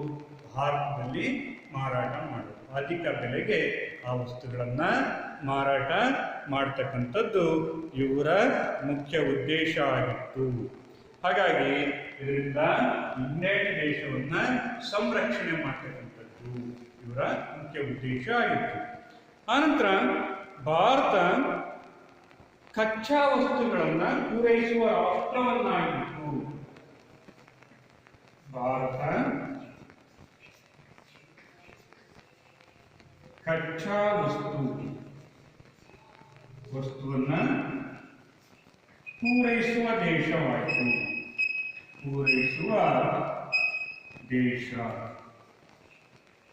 ಭಾರತದಲ್ಲಿ ಮಾರಾಟ ಮಾಡೋದು, ಅಧಿಕ ಬೆಲೆಗೆ ಆ ವಸ್ತುಗಳನ್ನ ಮಾರಾಟ ಮಾಡ್ತಕ್ಕಂಥದ್ದು ಇವರ ಮುಖ್ಯ ಉದ್ದೇಶ ಆಗಿತ್ತು. ಹಾಗಾಗಿ ಇದರಿಂದ ಇಂಗ್ಲೆಂಡ್ ದೇಶವನ್ನ ಸಂರಕ್ಷಣೆ ಮಾಡ್ತಕ್ಕಂಥದ್ದು ಇವರ ಮುಖ್ಯ ಉದ್ದೇಶ ಆಗಿತ್ತು. ಆನಂತರ ಭಾರತ ಕಚ್ಚಾ ವಸ್ತುಗಳನ್ನ ಪೂರೈಸುವ ರಾಷ್ಟ್ರವನ್ನಾಗಿತ್ತು. ಭಾರತ ಕಚ್ಚಾ ವಸ್ತುವನ್ನ ಪೂರೈಸುವ ದೇಶವಾಯಿತು.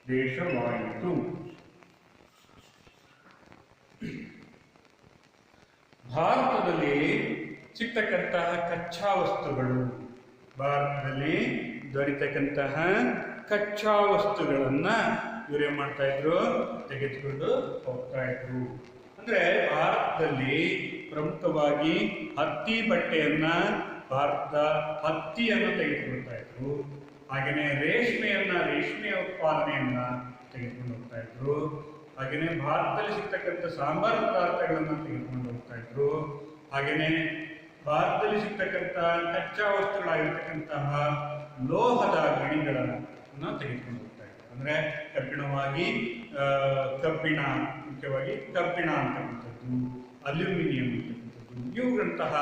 ದೇಶವಾಯಿತು. ಭಾರತದಲ್ಲಿ ಸಿಗ್ತಕ್ಕಂತಹ ಕಚ್ಚಾ ವಸ್ತುಗಳು, ಭಾರತದಲ್ಲಿ ದೊರೆತಕ್ಕಂತಹ ಕಚ್ಚಾ ವಸ್ತುಗಳನ್ನ ಇವರೇ ಮಾಡ್ತಾ ಇದ್ರು, ತೆಗೆದುಕೊಂಡು ಹೋಗ್ತಾ ಇದ್ರು. ಅಂದ್ರೆ ಭಾರತದಲ್ಲಿ ಪ್ರಮುಖವಾಗಿ ಹತ್ತಿ ಬಟ್ಟೆಯನ್ನ, ಭಾರತದ ಹತ್ತಿಯನ್ನು ತೆಗೆದುಕೊಳ್ತಾ ಇದ್ರು. ಹಾಗೆಯೇ ರೇಷ್ಮೆಯ ಉತ್ಪಾದನೆಯನ್ನ ತೆಗೆದುಕೊಂಡು ಹೋಗ್ತಾ ಇದ್ರು. ಹಾಗೆಯೇ ಭಾರತದಲ್ಲಿ ಸಿಗ್ತಕ್ಕಂಥ ಸಾಂಬಾರು ಪದಾರ್ಥಗಳನ್ನ ತೆಗೆದುಕೊಂಡು ಹೋಗ್ತಾ ಇದ್ರು. ಹಾಗೆಯೇ ಭಾರತದಲ್ಲಿ ಸಿಗ್ತಕ್ಕಂಥ ಕಚ್ಚಾ ವಸ್ತುಗಳಾಗಿರ್ತಕ್ಕಂತಹ ಲೋಹದ ಗಣಿಗಳನ್ನು ತೆಗೆದುಕೊಂಡು ಹೋಗ್ತಾ ಇದ್ರು. ಅಂದ್ರೆ ಕಬ್ಬಿಣ, ಮುಖ್ಯವಾಗಿ ಕಬ್ಬಿಣ ಅಂತಕ್ಕಂಥದ್ದು, ಅಲ್ಯೂಮಿನಿಯಂ ಅಂತಕ್ಕಂಥದ್ದು, ಇವುಗಳಂತಹ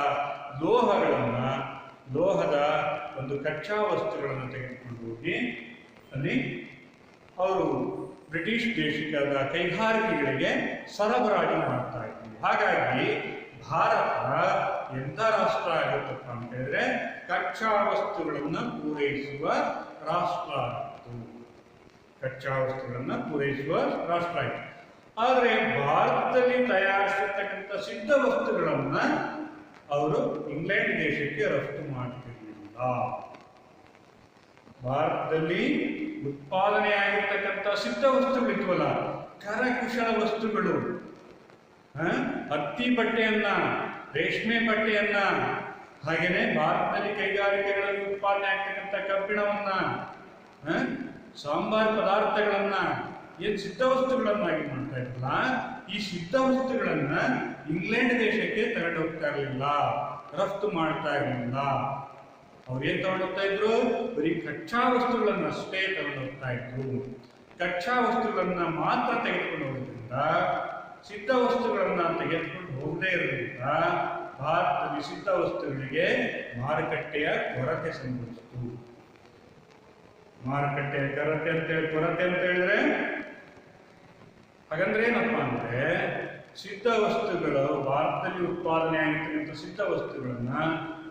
ಲೋಹದ ಒಂದು ಕಚ್ಚಾ ವಸ್ತುಗಳನ್ನು ತೆಗೆದುಕೊಂಡು ಹೋಗಿ ಅಲ್ಲಿ ಅವರು ಬ್ರಿಟಿಷ್ ದೇಶದ ಕೈಗಾರಿಕೆಗಳಿಗೆ ಸರಬರಾಜು ಮಾಡ್ತಾ ಇದ್ರು. ಹಾಗಾಗಿ ಭಾರತ ಎಂಥ ರಾಷ್ಟ್ರ ಆಗುತ್ತಪ್ಪ ಅಂತ ಹೇಳಿದ್ರೆ ಕಚ್ಚಾ ವಸ್ತುಗಳನ್ನು ಪೂರೈಸುವ ರಾಷ್ಟ್ರ ಆಗಿತ್ತು. ಕಚ್ಚಾ ವಸ್ತುಗಳನ್ನು ಪೂರೈಸುವ ರಾಷ್ಟ್ರ ಆಯಿತು. ಆದರೆ ಭಾರತದಲ್ಲಿ ತಯಾರಿಸಿರ್ತಕ್ಕಂಥ ಸಿದ್ಧ ವಸ್ತುಗಳನ್ನ ಅವರು ಇಂಗ್ಲೆಂಡ್ ದೇಶಕ್ಕೆ ರಫ್ತು ಮಾಡ್ತಿರಲಿಲ್ಲ. ಭಾರತದಲ್ಲಿ ಉತ್ಪಾದನೆ ಆಗಿರ್ತಕ್ಕಂಥ ಸಿದ್ಧ ವಸ್ತುಗಳಿದ್ವಲ್ಲ, ಕರಕುಶಲ ವಸ್ತುಗಳು, ಹತ್ತಿ ಬಟ್ಟೆಯನ್ನ, ರೇಷ್ಮೆ ಬಟ್ಟೆಯನ್ನ, ಹಾಗೇನೆ ಭಾರತದಲ್ಲಿ ಕೈಗಾರಿಕೆಗಳಲ್ಲಿ ಉತ್ಪಾದನೆ ಆಗ್ತಕ್ಕಂಥ ಕಬ್ಬಿಣವನ್ನ, ಸಾಂಬಾರ್ ಪದಾರ್ಥಗಳನ್ನ, ಏನ್ ಸಿದ್ಧ ವಸ್ತುಗಳನ್ನಾಗಿ ಮಾಡ್ತಾ ಇರಲ್ಲ, ಈ ಸಿದ್ಧ ವಸ್ತುಗಳನ್ನ ಇಂಗ್ಲೆಂಡ್ ದೇಶಕ್ಕೆ ತಗೊಂಡು ಹೋಗ್ತಾ ಇರಲಿಲ್ಲ, ರಫ್ತು ಮಾಡ್ತಾ ಇರಲಿಲ್ಲ. ಅವ್ರೇನ್ ತಗೊಂಡೋಗ್ತಾ ಇದ್ರು? ಬರೀ ಕಚ್ಚಾ ವಸ್ತುಗಳನ್ನ ಅಷ್ಟೇ ತಗೊಂಡು ಹೋಗ್ತಾ ಇದ್ರು. ಕಚ್ಚಾ ವಸ್ತುಗಳನ್ನ ಮಾತ್ರ ತೆಗೆದುಕೊಂಡು ಹೋಗೋದ್ರಿಂದ, ಸಿದ್ಧ ವಸ್ತುಗಳನ್ನ ತೆಗೆದುಕೊಂಡು ಹೋಗದೇ ಇರೋದ್ರಿಂದ ಭಾರತದಲ್ಲಿ ಸಿದ್ಧ ವಸ್ತುಗಳಿಗೆ ಮಾರುಕಟ್ಟೆಯ ಕೊರತೆ ಸಂಭವಿಸಿತು. ಮಾರುಕಟ್ಟೆಯ ಕೊರತೆ ಅಂತ ಹೇಳಿದ್ರೆ ಹಾಗಂದ್ರೆ ಏನಪ್ಪಾ ಅಂದ್ರೆ, ಸಿದ್ಧ ವಸ್ತುಗಳು, ಭಾರತದಲ್ಲಿ ಉತ್ಪಾದನೆ ಆಗಿರ್ತಕ್ಕಂಥ ಸಿದ್ಧ ವಸ್ತುಗಳನ್ನ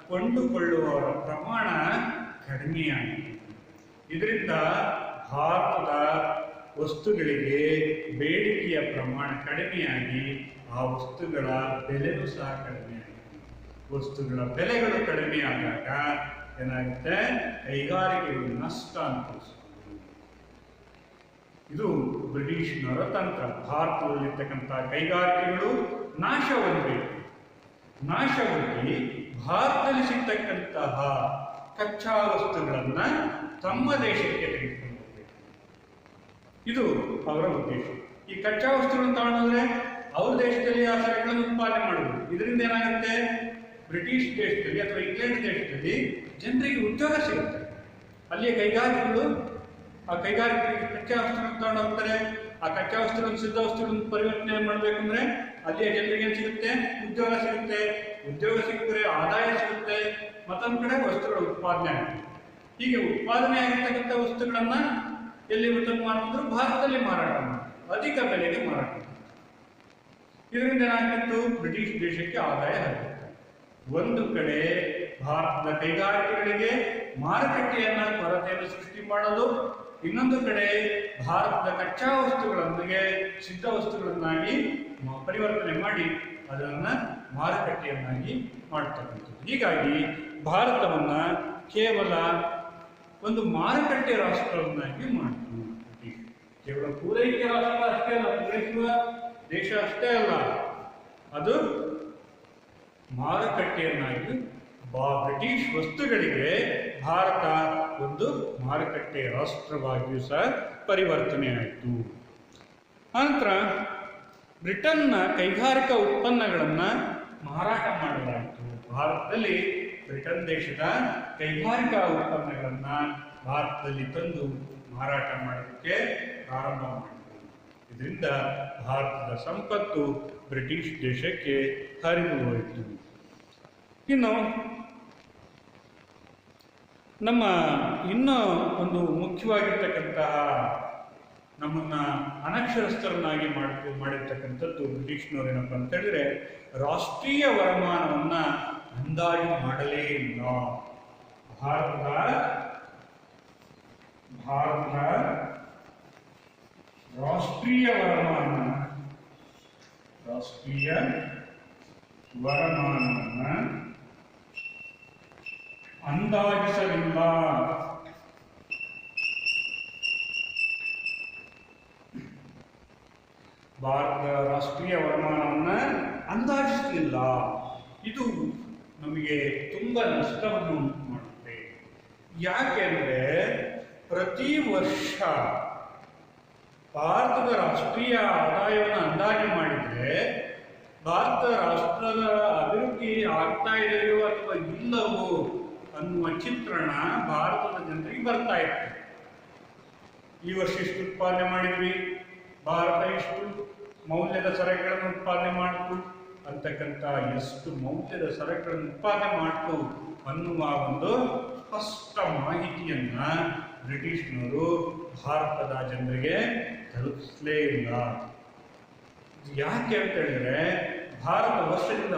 ಕೊಂಡುಕೊಳ್ಳುವವರ ಪ್ರಮಾಣ ಕಡಿಮೆಯಾಗಿದೆ. ಇದರಿಂದ ಭಾರತದ ವಸ್ತುಗಳಿಗೆ ಬೇಡಿಕೆಯ ಪ್ರಮಾಣ ಕಡಿಮೆಯಾಗಿ ಆ ವಸ್ತುಗಳ ಬೆಲೆನೂ ಸಹ ಕಡಿಮೆಯಾಗಿದೆ. ವಸ್ತುಗಳ ಬೆಲೆಗಳು ಕಡಿಮೆಯಾದಾಗ ಏನಾಗುತ್ತೆ? ಕೈಗಾರಿಕೆಗಳು ನಷ್ಟ ಅನುಭವಿಸುವುದು. ಇದು ಬ್ರಿಟಿಷ್ನವರ ತಂತ್ರ. ಭಾರತದಲ್ಲಿರ್ತಕ್ಕಂಥ ಕೈಗಾರಿಕೆಗಳು ನಾಶವಾಗಬೇಕು. ನಾಶವಾಗಿ ಭಾರತದಲ್ಲಿ ಸಿಗ್ತಕ್ಕಂತಹ ಕಚ್ಚಾ ವಸ್ತುಗಳನ್ನ ತಮ್ಮ ದೇಶಕ್ಕೆ ತೆಗೆದುಕೊಂಡು ಹೋಗಬೇಕು. ಇದು ಅವರ ಉದ್ದೇಶ. ಈ ಕಚ್ಚಾ ವಸ್ತುಗಳನ್ನು ತಗೊಂಡ್ರೆ ಅವ್ರ ದೇಶದಲ್ಲಿ ಆ ಸರಕುಗಳನ್ನು ಉತ್ಪಾದನೆ ಮಾಡುವುದು. ಇದರಿಂದ ಏನಾಗುತ್ತೆ, ಬ್ರಿಟಿಷ್ ದೇಶದಲ್ಲಿ ಅಥವಾ ಇಂಗ್ಲೆಂಡ್ ದೇಶದಲ್ಲಿ ಜನರಿಗೆ ಉದ್ಯೋಗ ಸಿಗುತ್ತೆ. ಅಲ್ಲಿಯ ಕೈಗಾರಿಕೆಗಳು ಆ ಕೈಗಾರಿಕೆಗಳಿಗೆ ಕಚ್ಚಾ ವಸ್ತುಗಳನ್ನು ತಗೊಂಡು ಹೋಗ್ತಾರೆ. ಆ ಕಚ್ಚಾ ವಸ್ತುಗಳನ್ನು ಸಿದ್ಧ ವಸ್ತುಗಳನ್ನು ಪರಿವರ್ತನೆ ಮಾಡಬೇಕಂದ್ರೆ ಅಲ್ಲಿಯ ಜನರಿಗೆ ಏನು ಸಿಗುತ್ತೆ, ಉದ್ಯೋಗ ಸಿಗುತ್ತೆ. ಉದ್ಯೋಗ ಸಿಕ್ಕಿದ್ರೆ ಆದಾಯ ಸಿಗುತ್ತೆ. ಮತ್ತೊಂದು ಕಡೆ ವಸ್ತುಗಳ ಉತ್ಪಾದನೆ ಆಗುತ್ತೆ. ಹೀಗೆ ಉತ್ಪಾದನೆ ಆಗಿರ್ತಕ್ಕಂಥ ವಸ್ತುಗಳನ್ನ ಎಲ್ಲಿ ಉತ್ಪನ್ನ ಮಾಡ್ತಿದ್ರು, ಭಾರತದಲ್ಲಿ ಮಾರಾಟ ಮಾಡ್ತಾರೆ, ಅಧಿಕ ಬೆಲೆಗೆ ಮಾರಾಟ ಮಾಡ್ತಾರೆ. ಇದರಿಂದ ಏನಾಗ್ತಿತ್ತು, ಬ್ರಿಟಿಷ್ ದೇಶಕ್ಕೆ ಆದಾಯ ಆಗುತ್ತೆ. ಒಂದು ಕಡೆ ಭಾರತದ ಕೈಗಾರಿಕೆಗಳಿಗೆ ಮಾರುಕಟ್ಟೆಯನ್ನ ಕೊರತೆಯನ್ನು ಸೃಷ್ಟಿ ಮಾಡೋದು, ಇನ್ನೊಂದು ಕಡೆ ಭಾರತದ ಕಚ್ಚಾ ವಸ್ತುಗಳೊಂದಿಗೆ ಸಿದ್ಧ ವಸ್ತುಗಳನ್ನಾಗಿ ಪರಿವರ್ತನೆ ಮಾಡಿ ಅದನ್ನ ಮಾರುಕಟ್ಟೆಯನ್ನಾಗಿ ಮಾಡ್ತಕ್ಕಂಥದ್ದು. ಹೀಗಾಗಿ ಭಾರತವನ್ನ ಕೇವಲ ಒಂದು ಮಾರುಕಟ್ಟೆ ರಾಷ್ಟ್ರವನ್ನಾಗಿ ಮಾಡಿತು. ಕೇವಲ ಪೂರೈಕೆ ರಾಷ್ಟ್ರ ಅಷ್ಟೇ ಅಲ್ಲ, ಪೂರೈಸುವ ದೇಶ ಅಷ್ಟೇ ಅಲ್ಲ, ಅದು ಮಾರುಕಟ್ಟೆಯನ್ನಾಗಿ ಬ್ರಿಟಿಷ್ ವಸ್ತುಗಳಿಗೆ ಭಾರತ ಒಂದು ಮಾರುಕಟ್ಟೆ ರಾಷ್ಟ್ರವಾಗಿಯೂ ಸಹ ಪರಿವರ್ತನೆ ಆಯಿತು. ಆನಂತರ ಬ್ರಿಟನ್ನ ಕೈಗಾರಿಕಾ ಉತ್ಪನ್ನಗಳನ್ನು ಮಾರಾಟ ಮಾಡಲಾಯಿತು. ಭಾರತದಲ್ಲಿ ಬ್ರಿಟನ್ ದೇಶದ ಕೈಗಾರಿಕಾ ಉತ್ಪನ್ನಗಳನ್ನು ಭಾರತದಲ್ಲಿ ತಂದು ಮಾರಾಟ ಮಾಡೋದಕ್ಕೆ ಪ್ರಾರಂಭ ಮಾಡಿತು. ಇದರಿಂದ ಭಾರತದ ಸಂಪತ್ತು ಬ್ರಿಟಿಷ್ ದೇಶಕ್ಕೆ ಹರಿದು ಹೋಯಿತು. ಇನ್ನು ನಮ್ಮ ಇನ್ನೂ ಒಂದು ಮುಖ್ಯವಾಗಿರ್ತಕ್ಕಂತಹ ನಮ್ಮನ್ನ ಅನಕ್ಷರಸ್ಥರನ್ನಾಗಿ ಮಾಡಿರ್ತಕ್ಕಂಥದ್ದು ಬ್ರಿಟಿಷ್ನವ್ರು ಏನಪ್ಪ ಅಂತ ಹೇಳಿದ್ರೆ, ರಾಷ್ಟ್ರೀಯ ವರಮಾನವನ್ನ ಅಂದಾಜು ಮಾಡಲೇ ಇಲ್ಲ. ಭಾರತದ ರಾಷ್ಟ್ರೀಯ ವರಮಾನವನ್ನ ಅಂದಾಜಿಸಲಿಲ್ಲ. ಭಾರತದ ರಾಷ್ಟ್ರೀಯ ವರಮಾನವನ್ನ ಅಂದಾಜಿಸಲಿಲ್ಲ. ಇದು ನಮಗೆ ತುಂಬಾ ನಷ್ಟವನ್ನು ಉಂಟು ಮಾಡುತ್ತೆ. ಯಾಕೆಂದ್ರೆ ಪ್ರತಿ ವರ್ಷ ಭಾರತದ ರಾಷ್ಟ್ರೀಯ ಆದಾಯವನ್ನು ಅಂದಾಜು ಮಾಡಿದ್ರೆ ಭಾರತ ರಾಷ್ಟ್ರದ ಅಭಿವೃದ್ಧಿ ಆಗ್ತಾ ಇದೆಯೋ ಅಥವಾ ಇಲ್ಲವೋ ಅನ್ನುವ ಚಿತ್ರಣ ಭಾರತದ ಜನರಿಗೆ ಬರ್ತಾ ಇತ್ತು. ಈ ವರ್ಷ ಇಷ್ಟು ಉತ್ಪಾದನೆ ಮಾಡಿದ್ವಿ, ಭಾರತ ಇಷ್ಟು ಮೌಲ್ಯದ ಸರಕುಗಳನ್ನು ಉತ್ಪಾದನೆ ಮಾಡಿತು ಅಂತಕ್ಕಂಥ, ಎಷ್ಟು ಮೌಲ್ಯದ ಸರಕುಗಳನ್ನು ಉತ್ಪಾದನೆ ಮಾಡಿತು ಅನ್ನುವ ಒಂದು ಸ್ಪಷ್ಟ ಮಾಹಿತಿಯನ್ನ ಬ್ರಿಟಿಷ್ನವರು ಭಾರತದ ಜನರಿಗೆ ತಲುಪಿಸಲೇ ಇಲ್ಲ. ಯಾಕೆ ಅಂತ ಹೇಳಿದ್ರೆ ಭಾರತ ವರ್ಷದಿಂದ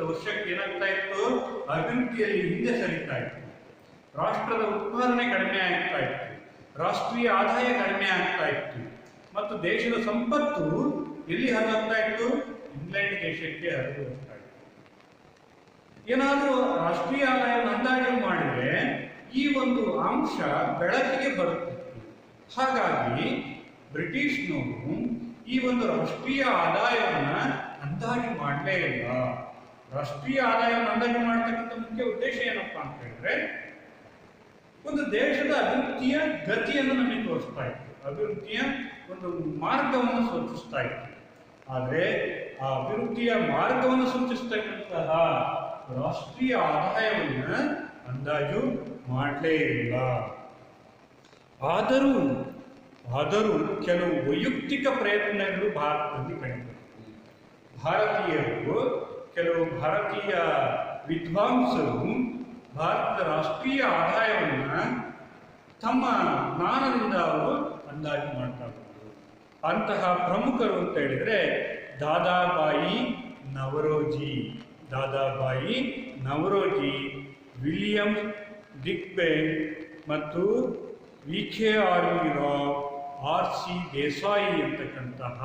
ವರ್ಷಕ್ಕೆ ಏನಾಗ್ತಾ ಇತ್ತು, ಅಭಿವೃದ್ಧಿಯಲ್ಲಿ ಹಿಂದೆ ಸರಿತಾ ಇತ್ತು. ರಾಷ್ಟ್ರದ ಉತ್ಪಾದನೆ ಕಡಿಮೆ ಆಗ್ತಾ ಇತ್ತು, ರಾಷ್ಟ್ರೀಯ ಆದಾಯ ಕಡಿಮೆ ಆಗ್ತಾ ಇತ್ತು, ಮತ್ತು ದೇಶದ ಸಂಪತ್ತು ಎಲ್ಲಿ ಹರಿದಾಗ್ತಾ ಇತ್ತು, ಇಂಗ್ಲೆಂಡ್ ದೇಶಕ್ಕೆ ಹರಿದು ಹೋಗ್ತಾ ಇತ್ತು. ಏನಾದರೂ ರಾಷ್ಟ್ರೀಯ ಆದಾಯವನ್ನು ಅಂದಾಜು ಮಾಡಿದ್ರೆ ಈ ಒಂದು ಅಂಶ ಬೆಳಕಿಗೆ ಬರುತ್ತಿತ್ತು. ಹಾಗಾಗಿ ಬ್ರಿಟಿಷ್ನವರು ಈ ಒಂದು ರಾಷ್ಟ್ರೀಯ ಆದಾಯವನ್ನ ಅಂದಾಜು ಮಾಡಲೇ ಇಲ್ಲ. ರಾಷ್ಟ್ರೀಯ ಆದಾಯವನ್ನು ಅಂದಾಜು ಮಾಡತಕ್ಕಂಥ ಮುಖ್ಯ ಉದ್ದೇಶ ಏನಪ್ಪಾ ಅಂತ ಹೇಳಿದ್ರೆ, ಒಂದು ದೇಶದ ಅಭಿವೃದ್ಧಿಯ ಗತಿಯನ್ನು ನಮಗೆ ತೋರಿಸ್ತಾ ಇತ್ತು, ಅಭಿವೃದ್ಧಿಯ ಒಂದು ಮಾರ್ಗವನ್ನು ಸೂಚಿಸ್ತಾ ಇತ್ತು. ಆದರೆ ಆ ಅಭಿವೃದ್ಧಿಯ ಮಾರ್ಗವನ್ನು ಸೂಚಿಸ್ತಕ್ಕಂತಹ ರಾಷ್ಟ್ರೀಯ ಆದಾಯವನ್ನ ಅಂದಾಜು ಮಾಡಲೇ ಇಲ್ಲ. ಆದರೂ ಕೆಲವು ವೈಯಕ್ತಿಕ ಪ್ರಯತ್ನಗಳು ಭಾರತದಲ್ಲಿ ಕಂಡುಬರುತ್ತವೆ. ಕೆಲವು ಭಾರತೀಯ ವಿದ್ವಾಂಸರು ಭಾರತದ ರಾಷ್ಟ್ರೀಯ ಆದಾಯವನ್ನ ತಮ್ಮ ಜ್ಞಾನದಿಂದ ಅವರು ಅಂದಾಜು ಮಾಡ್ತಾ ಬಂದರು. ಅಂತಹ ಪ್ರಮುಖರು ಅಂತ ಹೇಳಿದ್ರೆ ದಾದಾಬಾಯಿ ನವರೋಜಿ, ವಿಲಿಯಂ ದಿಗ್ಬೆ ಮತ್ತು VKR ರಾವ್, RC ದೇಸಾಯಿ ಅಂತಕ್ಕಂತಹ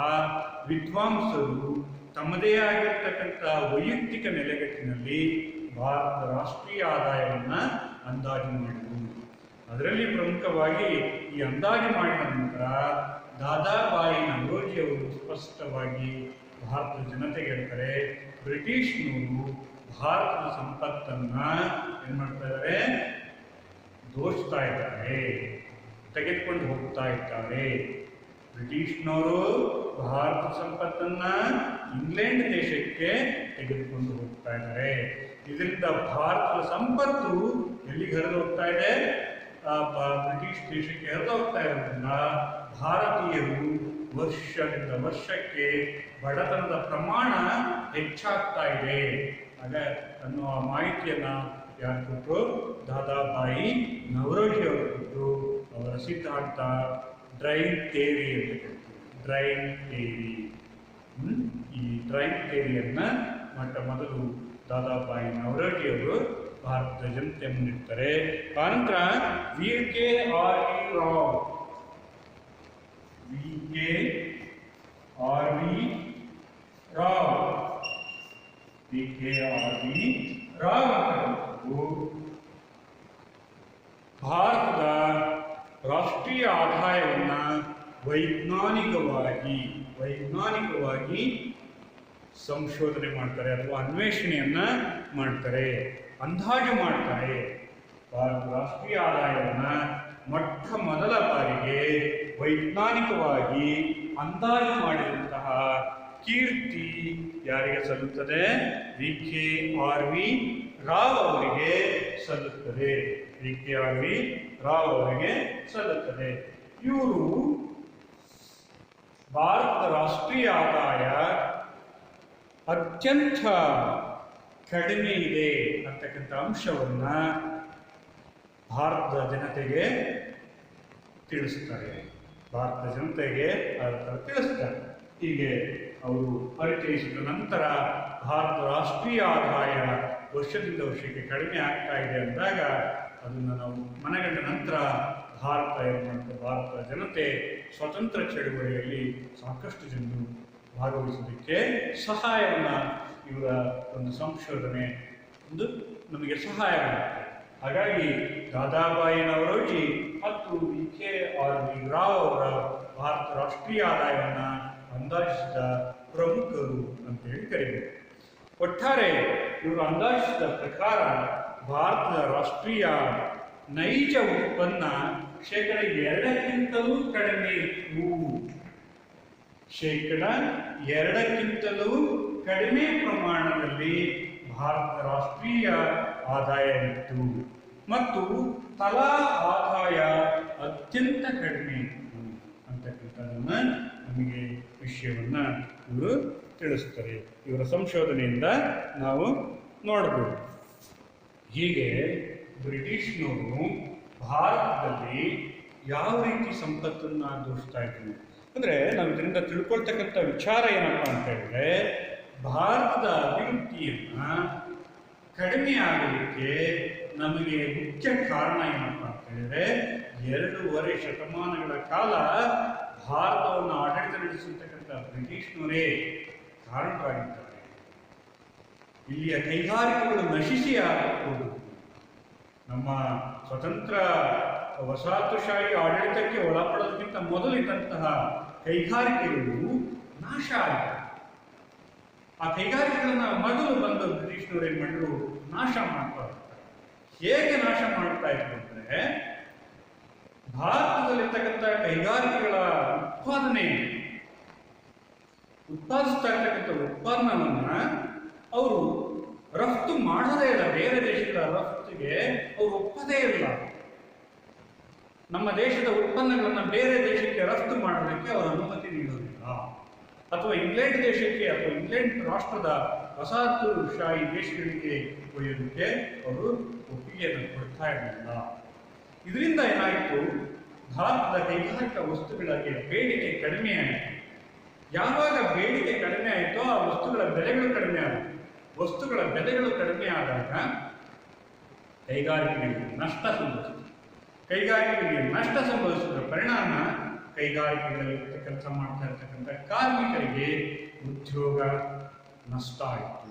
ವಿದ್ವಾಂಸರು ತಮ್ಮದೇ ಆಗಿರ್ತಕ್ಕಂಥ ವೈಯಕ್ತಿಕ ನೆಲೆಗಟ್ಟಿನಲ್ಲಿ ಭಾರತದ ರಾಷ್ಟ್ರೀಯ ಆದಾಯವನ್ನು ಅಂದಾಜು ಮಾಡಿದರು. ಅದರಲ್ಲಿ ಪ್ರಮುಖವಾಗಿ ಈ ಅಂದಾಜು ಮಾಡಿದ ನಂತರ ದಾದಾಬಾಯಿ ನವರೋಜಿ ಅವರು ಸ್ಪಷ್ಟವಾಗಿ ಭಾರತದ ಜನತೆಗೆ ಹೇಳ್ತಾರೆ, ಬ್ರಿಟಿಷ್ನವರು ಭಾರತದ ಸಂಪತ್ತನ್ನ ಏನ್ ಮಾಡ್ತಾ ಇದ್ದಾರೆ, ದೋಚ್ತಾ ಇದ್ದಾರೆ, ತೆಗೆದುಕೊಂಡು ಹೋಗ್ತಾ ಇದ್ದಾರೆ. ಬ್ರಿಟಿಷ್ನವರು ಭಾರತ ಸಂಪತ್ತನ್ನ ಇಂಗ್ಲೆಂಡ್ ದೇಶಕ್ಕೆ ತೆಗೆದುಕೊಂಡು ಹೋಗ್ತಾ ಇದ್ದಾರೆ. ಇದರಿಂದ ಭಾರತದ ಸಂಪತ್ತು ಎಲ್ಲಿಗೆ ಹರಿದು ಹೋಗ್ತಾ ಇದೆ? ಬ್ರಿಟಿಷ್ ದೇಶಕ್ಕೆ ಹರಿದು ಹೋಗ್ತಾ ಇರೋದ್ರಿಂದ ಭಾರತೀಯರು ವರ್ಷದಿಂದ ವರ್ಷಕ್ಕೆ ಬಡತನದ ಪ್ರಮಾಣ ಹೆಚ್ಚಾಗ್ತಾ ಇದೆ ಅನ್ನುವ ಮಾಹಿತಿಯನ್ನ ಯಾರು ಕೊಟ್ಟರು? ದಾದಾಬಾಯಿ ನವರೋಜಿ ಅವರು ಕೊಟ್ಟರು. ಅವರ ಸಿದ್ಧಾಂತ ಡ್ರೈನ್ ಥಿಯರಿ ಅಂತ ಹೇಳ್ತೀವಿ. Drain theory. ಈ ಡ್ರೈನ್ ಥಿಯರಿಯನ್ನ ಮೊದಲು ದಾದಾಬಾಯಿ ನವರೋಜಿ ಅವರು ಭಾರತದ ಜನತೆ ಮುಂದಿಡ್ತಾರೆ. ಆನಂತರ VKRV ರಾವ್, ಭಾರತದ ರಾಷ್ಟ್ರೀಯ ಆದಾಯವನ್ನ ವೈಜ್ಞಾನಿಕವಾಗಿ ಸಂಶೋಧನೆ ಮಾಡ್ತಾರೆ ಅಥವಾ ಅನ್ವೇಷಣೆಯನ್ನ ಮಾಡ್ತಾರೆ, ಅಂದಾಜು ಮಾಡ್ತಾರೆ. ಭಾರತದ ರಾಷ್ಟ್ರೀಯ ಆದಾಯವನ್ನ ಮೊಟ್ಟ ಮೊದಲ ಬಾರಿಗೆ ವೈಜ್ಞಾನಿಕವಾಗಿ ಅಂದಾಜು ಮಾಡಿದಂತಹ ಕೀರ್ತಿ ಯಾರಿಗೆ ಸಲ್ಲುತ್ತದೆ? VKRV ರಾವ್ ಅವರಿಗೆ ಸಲ್ಲುತ್ತದೆ. VKRV ರಾವ್ ಅವರಿಗೆ ಸಲ್ಲುತ್ತದೆ. ಇವರು ಭಾರತದ ರಾಷ್ಟ್ರೀಯ ಆದಾಯ ಅತ್ಯಂತ ಕಡಿಮೆ ಇದೆ ಅಂತಕ್ಕಂಥ ಅಂಶವನ್ನ ಭಾರತದ ಜನತೆಗೆ ತಿಳಿಸ್ತಾರೆ. ಹೀಗೆ ಅವರು ಪರಿಚಯಿಸಿದ ನಂತರ ಭಾರತದ ರಾಷ್ಟ್ರೀಯ ಆದಾಯ ವರ್ಷದಿಂದ ವರ್ಷಕ್ಕೆ ಕಡಿಮೆ ಆಗ್ತಾ ಇದೆ ಅಂದಾಗ ಅದನ್ನು ನಾವು ಮನಗಂಡ ನಂತರ ಭಾರತದ ಜನತೆ ಸ್ವತಂತ್ರ ಚಳುವಳಿಯಲ್ಲಿ ಸಾಕಷ್ಟು ಜನರು ಭಾಗವಹಿಸೋದಕ್ಕೆ ಸಹಾಯವನ್ನ ಇವರ ಒಂದು ಸಂಶೋಧನೆ ನಮಗೆ ಸಹಾಯ ಮಾಡುತ್ತೆ. ಹಾಗಾಗಿ ದಾದಾಬಾಯಿ ನವರೋಜಿ ಮತ್ತು VKRV ರಾವ್ ಅವರ ಭಾರತ ರಾಷ್ಟ್ರೀಯ ಆದಾಯವನ್ನ ಅಂದಾಜಿಸಿದ ಪ್ರಮುಖರು ಅಂತೇಳಿ ಕರೀಬೇಕು. ಒಟ್ಟಾರೆ ಇವರು ಅಂದಾಜಿಸಿದ ಪ್ರಕಾರ ಭಾರತದ ರಾಷ್ಟ್ರೀಯ ನೈಜ ಉತ್ಪನ್ನ 2%ಕ್ಕಿಂತಲೂ ಕಡಿಮೆ ಇತ್ತು. 2%ಕ್ಕಿಂತಲೂ ಕಡಿಮೆ ಪ್ರಮಾಣದಲ್ಲಿ ಭಾರತದ ರಾಷ್ಟ್ರೀಯ ಆದಾಯ ಇತ್ತು ಮತ್ತು ತಲಾ ಆದಾಯ ಅತ್ಯಂತ ಕಡಿಮೆ ಇತ್ತು ಅಂತಕ್ಕಂಥದ್ದನ್ನ ನಮಗೆ ವಿಷಯವನ್ನ ಇವರು ತಿಳಿಸ್ತಾರೆ. ಇವರ ಸಂಶೋಧನೆಯಿಂದ ನಾವು ನೋಡಬಹುದು. ಹೀಗೆ ಬ್ರಿಟಿಷ್ನವರು ಭಾರತದಲ್ಲಿ ಯಾವ ರೀತಿ ಸಂಪತ್ತನ್ನ ದೋಷಿಸ್ತಾ ಇದ್ರು ಅಂದ್ರೆ ನಾವು ಇದರಿಂದ ತಿಳ್ಕೊಳ್ತಕ್ಕಂಥ ವಿಚಾರ ಏನಪ್ಪಾ ಅಂತ ಹೇಳಿದ್ರೆ, ಭಾರತದ ಅಭಿವೃದ್ಧಿಯನ್ನ ಕಡಿಮೆ ಆಗಲಿಕ್ಕೆ ನಮಗೆ ಮುಖ್ಯ ಕಾರಣ ಏನಪ್ಪಾ ಅಂತ ಹೇಳಿದ್ರೆ, 2.5 ಶತಮಾನಗಳ ಕಾಲ ಭಾರತವನ್ನು ಆಡಳಿತ ನಡೆಸಿರ್ತಕ್ಕಂಥ ಬ್ರಿಟಿಷ್ನವರೇ ಕಾರಣರಾಗಿದ್ದಾರೆ. ಇಲ್ಲಿಯ ಕೈಗಾರಿಕೆಗಳು ನಶಿಸಿ ಆಗಬಹುದು. ನಮ್ಮ ಸ್ವತಂತ್ರ ವಸಾಹತುಶಾಹಿ ಆಡಳಿತಕ್ಕೆ ಒಳಪಡೋದಕ್ಕಿಂತ ಮೊದಲಿದ್ದಂತಹ ಕೈಗಾರಿಕೆಗಳು ನಾಶ ಆಗಿದೆ. ಆ ಕೈಗಾರಿಕೆಗಳನ್ನ ಮೊದಲು ಬಂದು ಬ್ರಿಟಿಷ್ನವರು ಏನ್ ಮಾಡಿದ್ರು? ನಾಶ ಮಾಡ್ತಾ ಇರ್ತಾರೆ. ಹೇಗೆ ನಾಶ ಮಾಡ್ತಾ ಇದ್ರು ಅಂದ್ರೆ, ಭಾರತದಲ್ಲಿರ್ತಕ್ಕಂಥ ಕೈಗಾರಿಕೆಗಳ ಉತ್ಪಾದಿಸ್ತಾ ಇರ್ತಕ್ಕಂಥ ಉತ್ಪನ್ನವನ್ನ ಅವರು ರಫ್ತು ಮಾಡದೇ ಇಲ್ಲ. ಬೇರೆ ದೇಶಗಳ ರಫ್ತಿಗೆ ಅವರು ಒಪ್ಪದೇ ಇಲ್ಲ. ನಮ್ಮ ದೇಶದ ಉತ್ಪನ್ನಗಳನ್ನ ಬೇರೆ ದೇಶಕ್ಕೆ ರಫ್ತು ಮಾಡೋದಕ್ಕೆ ಅವರು ಅನುಮತಿ ನೀಡೋದಿಲ್ಲ. ಅಥವಾ ಇಂಗ್ಲೆಂಡ್ ದೇಶಕ್ಕೆ ಅಥವಾ ಇಂಗ್ಲೆಂಡ್ ರಾಷ್ಟ್ರದ ವಸಾಹತುಶಾಹಿ ದೇಶಗಳಿಗೆ ಒಯ್ಯೋದಕ್ಕೆ ಅವರು ಒಪ್ಪಿಗೆಯನ್ನು ಕೊಡ್ತಾ ಇರಲಿಲ್ಲ. ಇದರಿಂದ ಏನಾಯಿತು? ಭಾರತದ ಕೈಗಾರಿಕಾ ವಸ್ತುಗಳಿಗೆ ಬೇಡಿಕೆ ಕಡಿಮೆ ಆಯಿತು. ಯಾವಾಗ ಬೇಡಿಕೆ ಕಡಿಮೆ ಆಯಿತೋ ಆ ವಸ್ತುಗಳ ಬೆಲೆಗಳು ಕಡಿಮೆ ಆಯಿತು. ವಸ್ತುಗಳ ಬೆಲೆಗಳು ಕಡಿಮೆ ಆದಾಗ ಕೈಗಾರಿಕೆಗಳಿಗೆ ನಷ್ಟ ಸಂಭವಿಸಿತು. ಕೈಗಾರಿಕೆಗಳಿಗೆ ನಷ್ಟ ಸಂಭವಿಸಿದ ಪರಿಣಾಮ ಕೈಗಾರಿಕೆಗಳಲ್ಲಿ ಕೆಲಸ ಮಾಡ್ತಾ ಇರ್ತಕ್ಕಂಥ ಕಾರ್ಮಿಕರಿಗೆ ಉದ್ಯೋಗ ನಷ್ಟ ಆಯಿತು.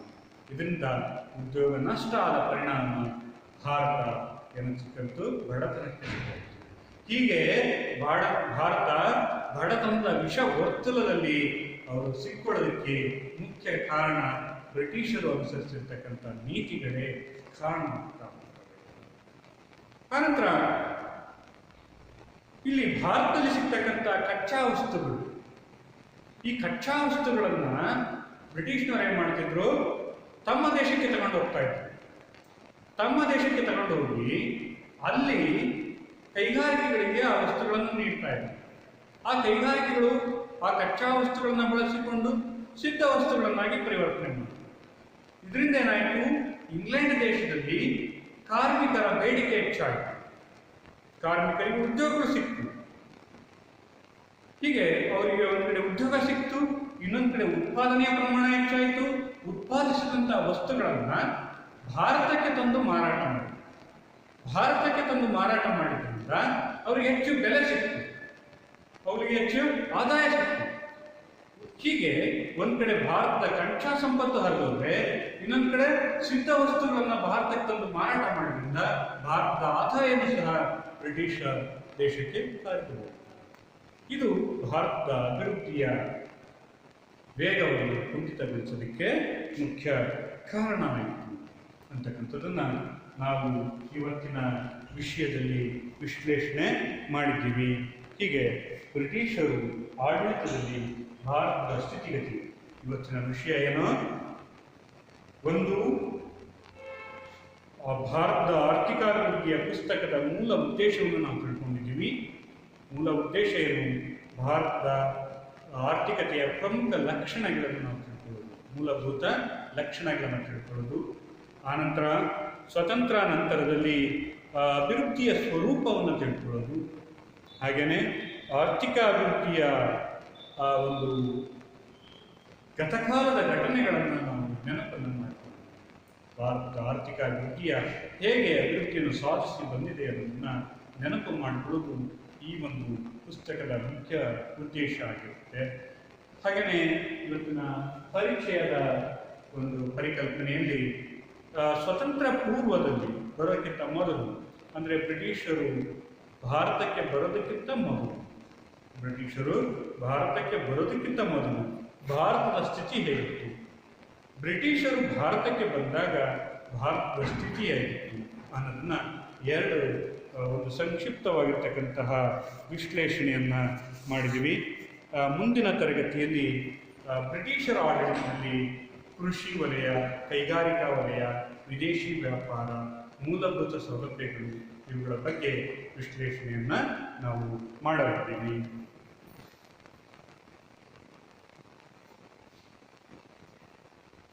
ಇದರಿಂದ ಉದ್ಯೋಗ ನಷ್ಟ ಆದ ಪರಿಣಾಮ ಭಾರತ ಸಿಕ್ಕಂತೂ ಬಡತನಕ್ಕೆ ಸಿಕ್ಕಿತು. ಹೀಗೆ ಭಾರತ ಬಡತನದ ವಿಷ ವರ್ತುಲದಲ್ಲಿ ಅವರು ಸಿಕ್ಕೊಳ್ಳೋದಕ್ಕೆ ಮುಖ್ಯ ಕಾರಣ ಬ್ರಿಟಿಷರು ಅನುಸರಿಸಿರ್ತಕ್ಕಂಥ ನೀತಿಗಳೇ ಕಾರಣ. ಆನಂತರ ಇಲ್ಲಿ ಭಾರತದಲ್ಲಿ ಸಿಗ್ತಕ್ಕಂಥ ಕಚ್ಚಾ ವಸ್ತುಗಳು, ಈ ಕಚ್ಚಾ ವಸ್ತುಗಳನ್ನ ಬ್ರಿಟಿಷ್ನವರು ಏನ್ ಮಾಡ್ತಿದ್ರು, ತಮ್ಮ ದೇಶಕ್ಕೆ ತಗೊಂಡು ಹೋಗ್ತಾ ಇದ್ರು. ತಮ್ಮ ದೇಶಕ್ಕೆ ತಗೊಂಡು ಹೋಗಿ ಅಲ್ಲಿ ಕೈಗಾರಿಕೆಗಳಿಗೆ ಆ ವಸ್ತುಗಳನ್ನು ನೀಡ್ತಾ ಇದ್ರು. ಆ ಕೈಗಾರಿಕೆಗಳು ಆ ಕಚ್ಚಾ ವಸ್ತುಗಳನ್ನ ಬಳಸಿಕೊಂಡು ಸಿದ್ಧ ವಸ್ತುಗಳನ್ನಾಗಿ ಪರಿವರ್ತನೆ ಮಾಡಿದ್ರು. ಇದರಿಂದ ಏನಾಯಿತು, ಇಂಗ್ಲೆಂಡ್ ದೇಶದಲ್ಲಿ ಕಾರ್ಮಿಕರ ಬೇಡಿಕೆ ಹೆಚ್ಚಾಯಿತು, ಕಾರ್ಮಿಕರಿಗೆ ಉದ್ಯೋಗಗಳು ಸಿಕ್ತು. ಹೀಗೆ ಅವರಿಗೆ ಒಂದು ಕಡೆ ಉದ್ಯೋಗ ಸಿಕ್ತು, ಇನ್ನೊಂದು ಕಡೆ ಉತ್ಪಾದನೆಯ ಪ್ರಮಾಣ ಹೆಚ್ಚಾಯಿತು. ಉತ್ಪಾದಿಸಿದಂತಹ ವಸ್ತುಗಳನ್ನ ಭಾರತಕ್ಕೆ ತಂದು ಮಾರಾಟ ಮಾಡಿದ್ರು. ಭಾರತಕ್ಕೆ ತಂದು ಮಾರಾಟ ಮಾಡಿದ್ರಿಂದ ಅವ್ರಿಗೆ ಹೆಚ್ಚು ಬೆಲೆ ಸಿಕ್ತು, ಅವರಿಗೆ ಹೆಚ್ಚು ಆದಾಯ ಸಿಕ್ತು. ಹೀಗೆ ಒಂದ್ ಕಡೆ ಭಾರತದ ಕಚ್ಚಾ ಸಂಪತ್ತು ಹರಿದೋದ್ರೆ, ಇನ್ನೊಂದು ಕಡೆ ಸಿದ್ಧ ವಸ್ತುಗಳನ್ನ ಭಾರತಕ್ಕೆ ತಂದು ಮಾರಾಟ ಮಾಡೋದ್ರಿಂದ ಭಾರತದ ಆದಾಯನೂ ಸಹ ಬ್ರಿಟಿಷ್ ದೇಶಕ್ಕೆ ಹರಿದು. ಇದು ಭಾರತದ ಅಭಿವೃದ್ಧಿಯ ವೇಗವನ್ನು ಕುಂಠಿತಗೊಳಿಸೋದಕ್ಕೆ ಮುಖ್ಯ ಕಾರಣವಾಯಿತು ಅಂತಕ್ಕಂಥದ್ದನ್ನ ನಾವು ಇವತ್ತಿನ ವಿಷಯದಲ್ಲಿ ವಿಶ್ಲೇಷಣೆ ಮಾಡಿದ್ದೀವಿ. ಹೀಗೆ ಬ್ರಿಟಿಷರು ಆಡಳಿತದಲ್ಲಿ ಭಾರತದ ಸ್ಥಿತಿಗತಿ. ಇವತ್ತಿನ ವಿಷಯ ಏನು, ಒಂದು ಭಾರತದ ಆರ್ಥಿಕಾಭಿವೃದ್ಧಿಯ ಪುಸ್ತಕದ ಮೂಲ ಉದ್ದೇಶವನ್ನು ನಾವು ತಿಳ್ಕೊಂಡಿದ್ದೀವಿ. ಮೂಲ ಉದ್ದೇಶ ಏನು, ಭಾರತದ ಆರ್ಥಿಕತೆಯ ಪ್ರಮುಖ ಲಕ್ಷಣಗಳನ್ನು ನಾವು ತಿಳ್ಕೊಳ್ಳೋದು, ಮೂಲಭೂತ ಲಕ್ಷಣಗಳನ್ನು ತಿಳ್ಕೊಳ್ಳೋದು. ಆನಂತರ ಸ್ವತಂತ್ರ ನಂತರದಲ್ಲಿ ಅಭಿವೃದ್ಧಿಯ ಸ್ವರೂಪವನ್ನು ತಿಳ್ಕೊಳ್ಳೋದು. ಹಾಗೆಯೇ ಆರ್ಥಿಕ ಅಭಿವೃದ್ಧಿಯ ಒಂದು ಗತಕಾಲದ ಘಟನೆಗಳನ್ನು ನಾವು ನೆನಪನ್ನು ಮಾಡಿಕೊಳ್ಳೋದು. ಭಾರತದ ಆರ್ಥಿಕ ಅಭಿವೃದ್ಧಿಯ ಹೇಗೆ ಅಭಿವೃದ್ಧಿಯನ್ನು ಸಾಧಿಸಿ ಬಂದಿದೆ ಅನ್ನೋದನ್ನು ನೆನಪು ಮಾಡಿಕೊಳ್ಳೋದು ಈ ಒಂದು ಪುಸ್ತಕದ ಮುಖ್ಯ ಉದ್ದೇಶ ಆಗಿರುತ್ತೆ. ಹಾಗೆಯೇ ಇವತ್ತಿನ ಪರಿಚಯದ ಒಂದು ಪರಿಕಲ್ಪನೆಯಲ್ಲಿ ಸ್ವತಂತ್ರ ಪೂರ್ವದಲ್ಲಿ ಬರೋಕ್ಕಿಂತ ಮೊದಲು, ಅಂದರೆ ಬ್ರಿಟಿಷರು ಭಾರತಕ್ಕೆ ಬರೋದಕ್ಕಿಂತ ಮೊದಲು ಭಾರತದ ಸ್ಥಿತಿ ಹೇಗಿತ್ತು, ಬ್ರಿಟಿಷರು ಭಾರತಕ್ಕೆ ಬಂದಾಗ ಭಾರತದ ಸ್ಥಿತಿ ಹೇಗಿತ್ತು ಅನ್ನೋದನ್ನ ಎರಡು ಒಂದು ಸಂಕ್ಷಿಪ್ತವಾಗಿರ್ತಕ್ಕಂತಹ ವಿಶ್ಲೇಷಣೆಯನ್ನು ಮಾಡಿದ್ದೀವಿ. ಮುಂದಿನ ತರಗತಿಯಲ್ಲಿ ಬ್ರಿಟಿಷರ ಆಡಳಿತದಲ್ಲಿ ಕೃಷಿ ವಲಯ, ಕೈಗಾರಿಕಾ ವಲಯ, ವಿದೇಶಿ ವ್ಯಾಪಾರ, ಮೂಲಭೂತ ಸೌಲಭ್ಯಗಳು, ಇವುಗಳ ಬಗ್ಗೆ ವಿಶ್ಲೇಷಣೆಯನ್ನು ನಾವು ಮಾಡಲಿದ್ದೀವಿ.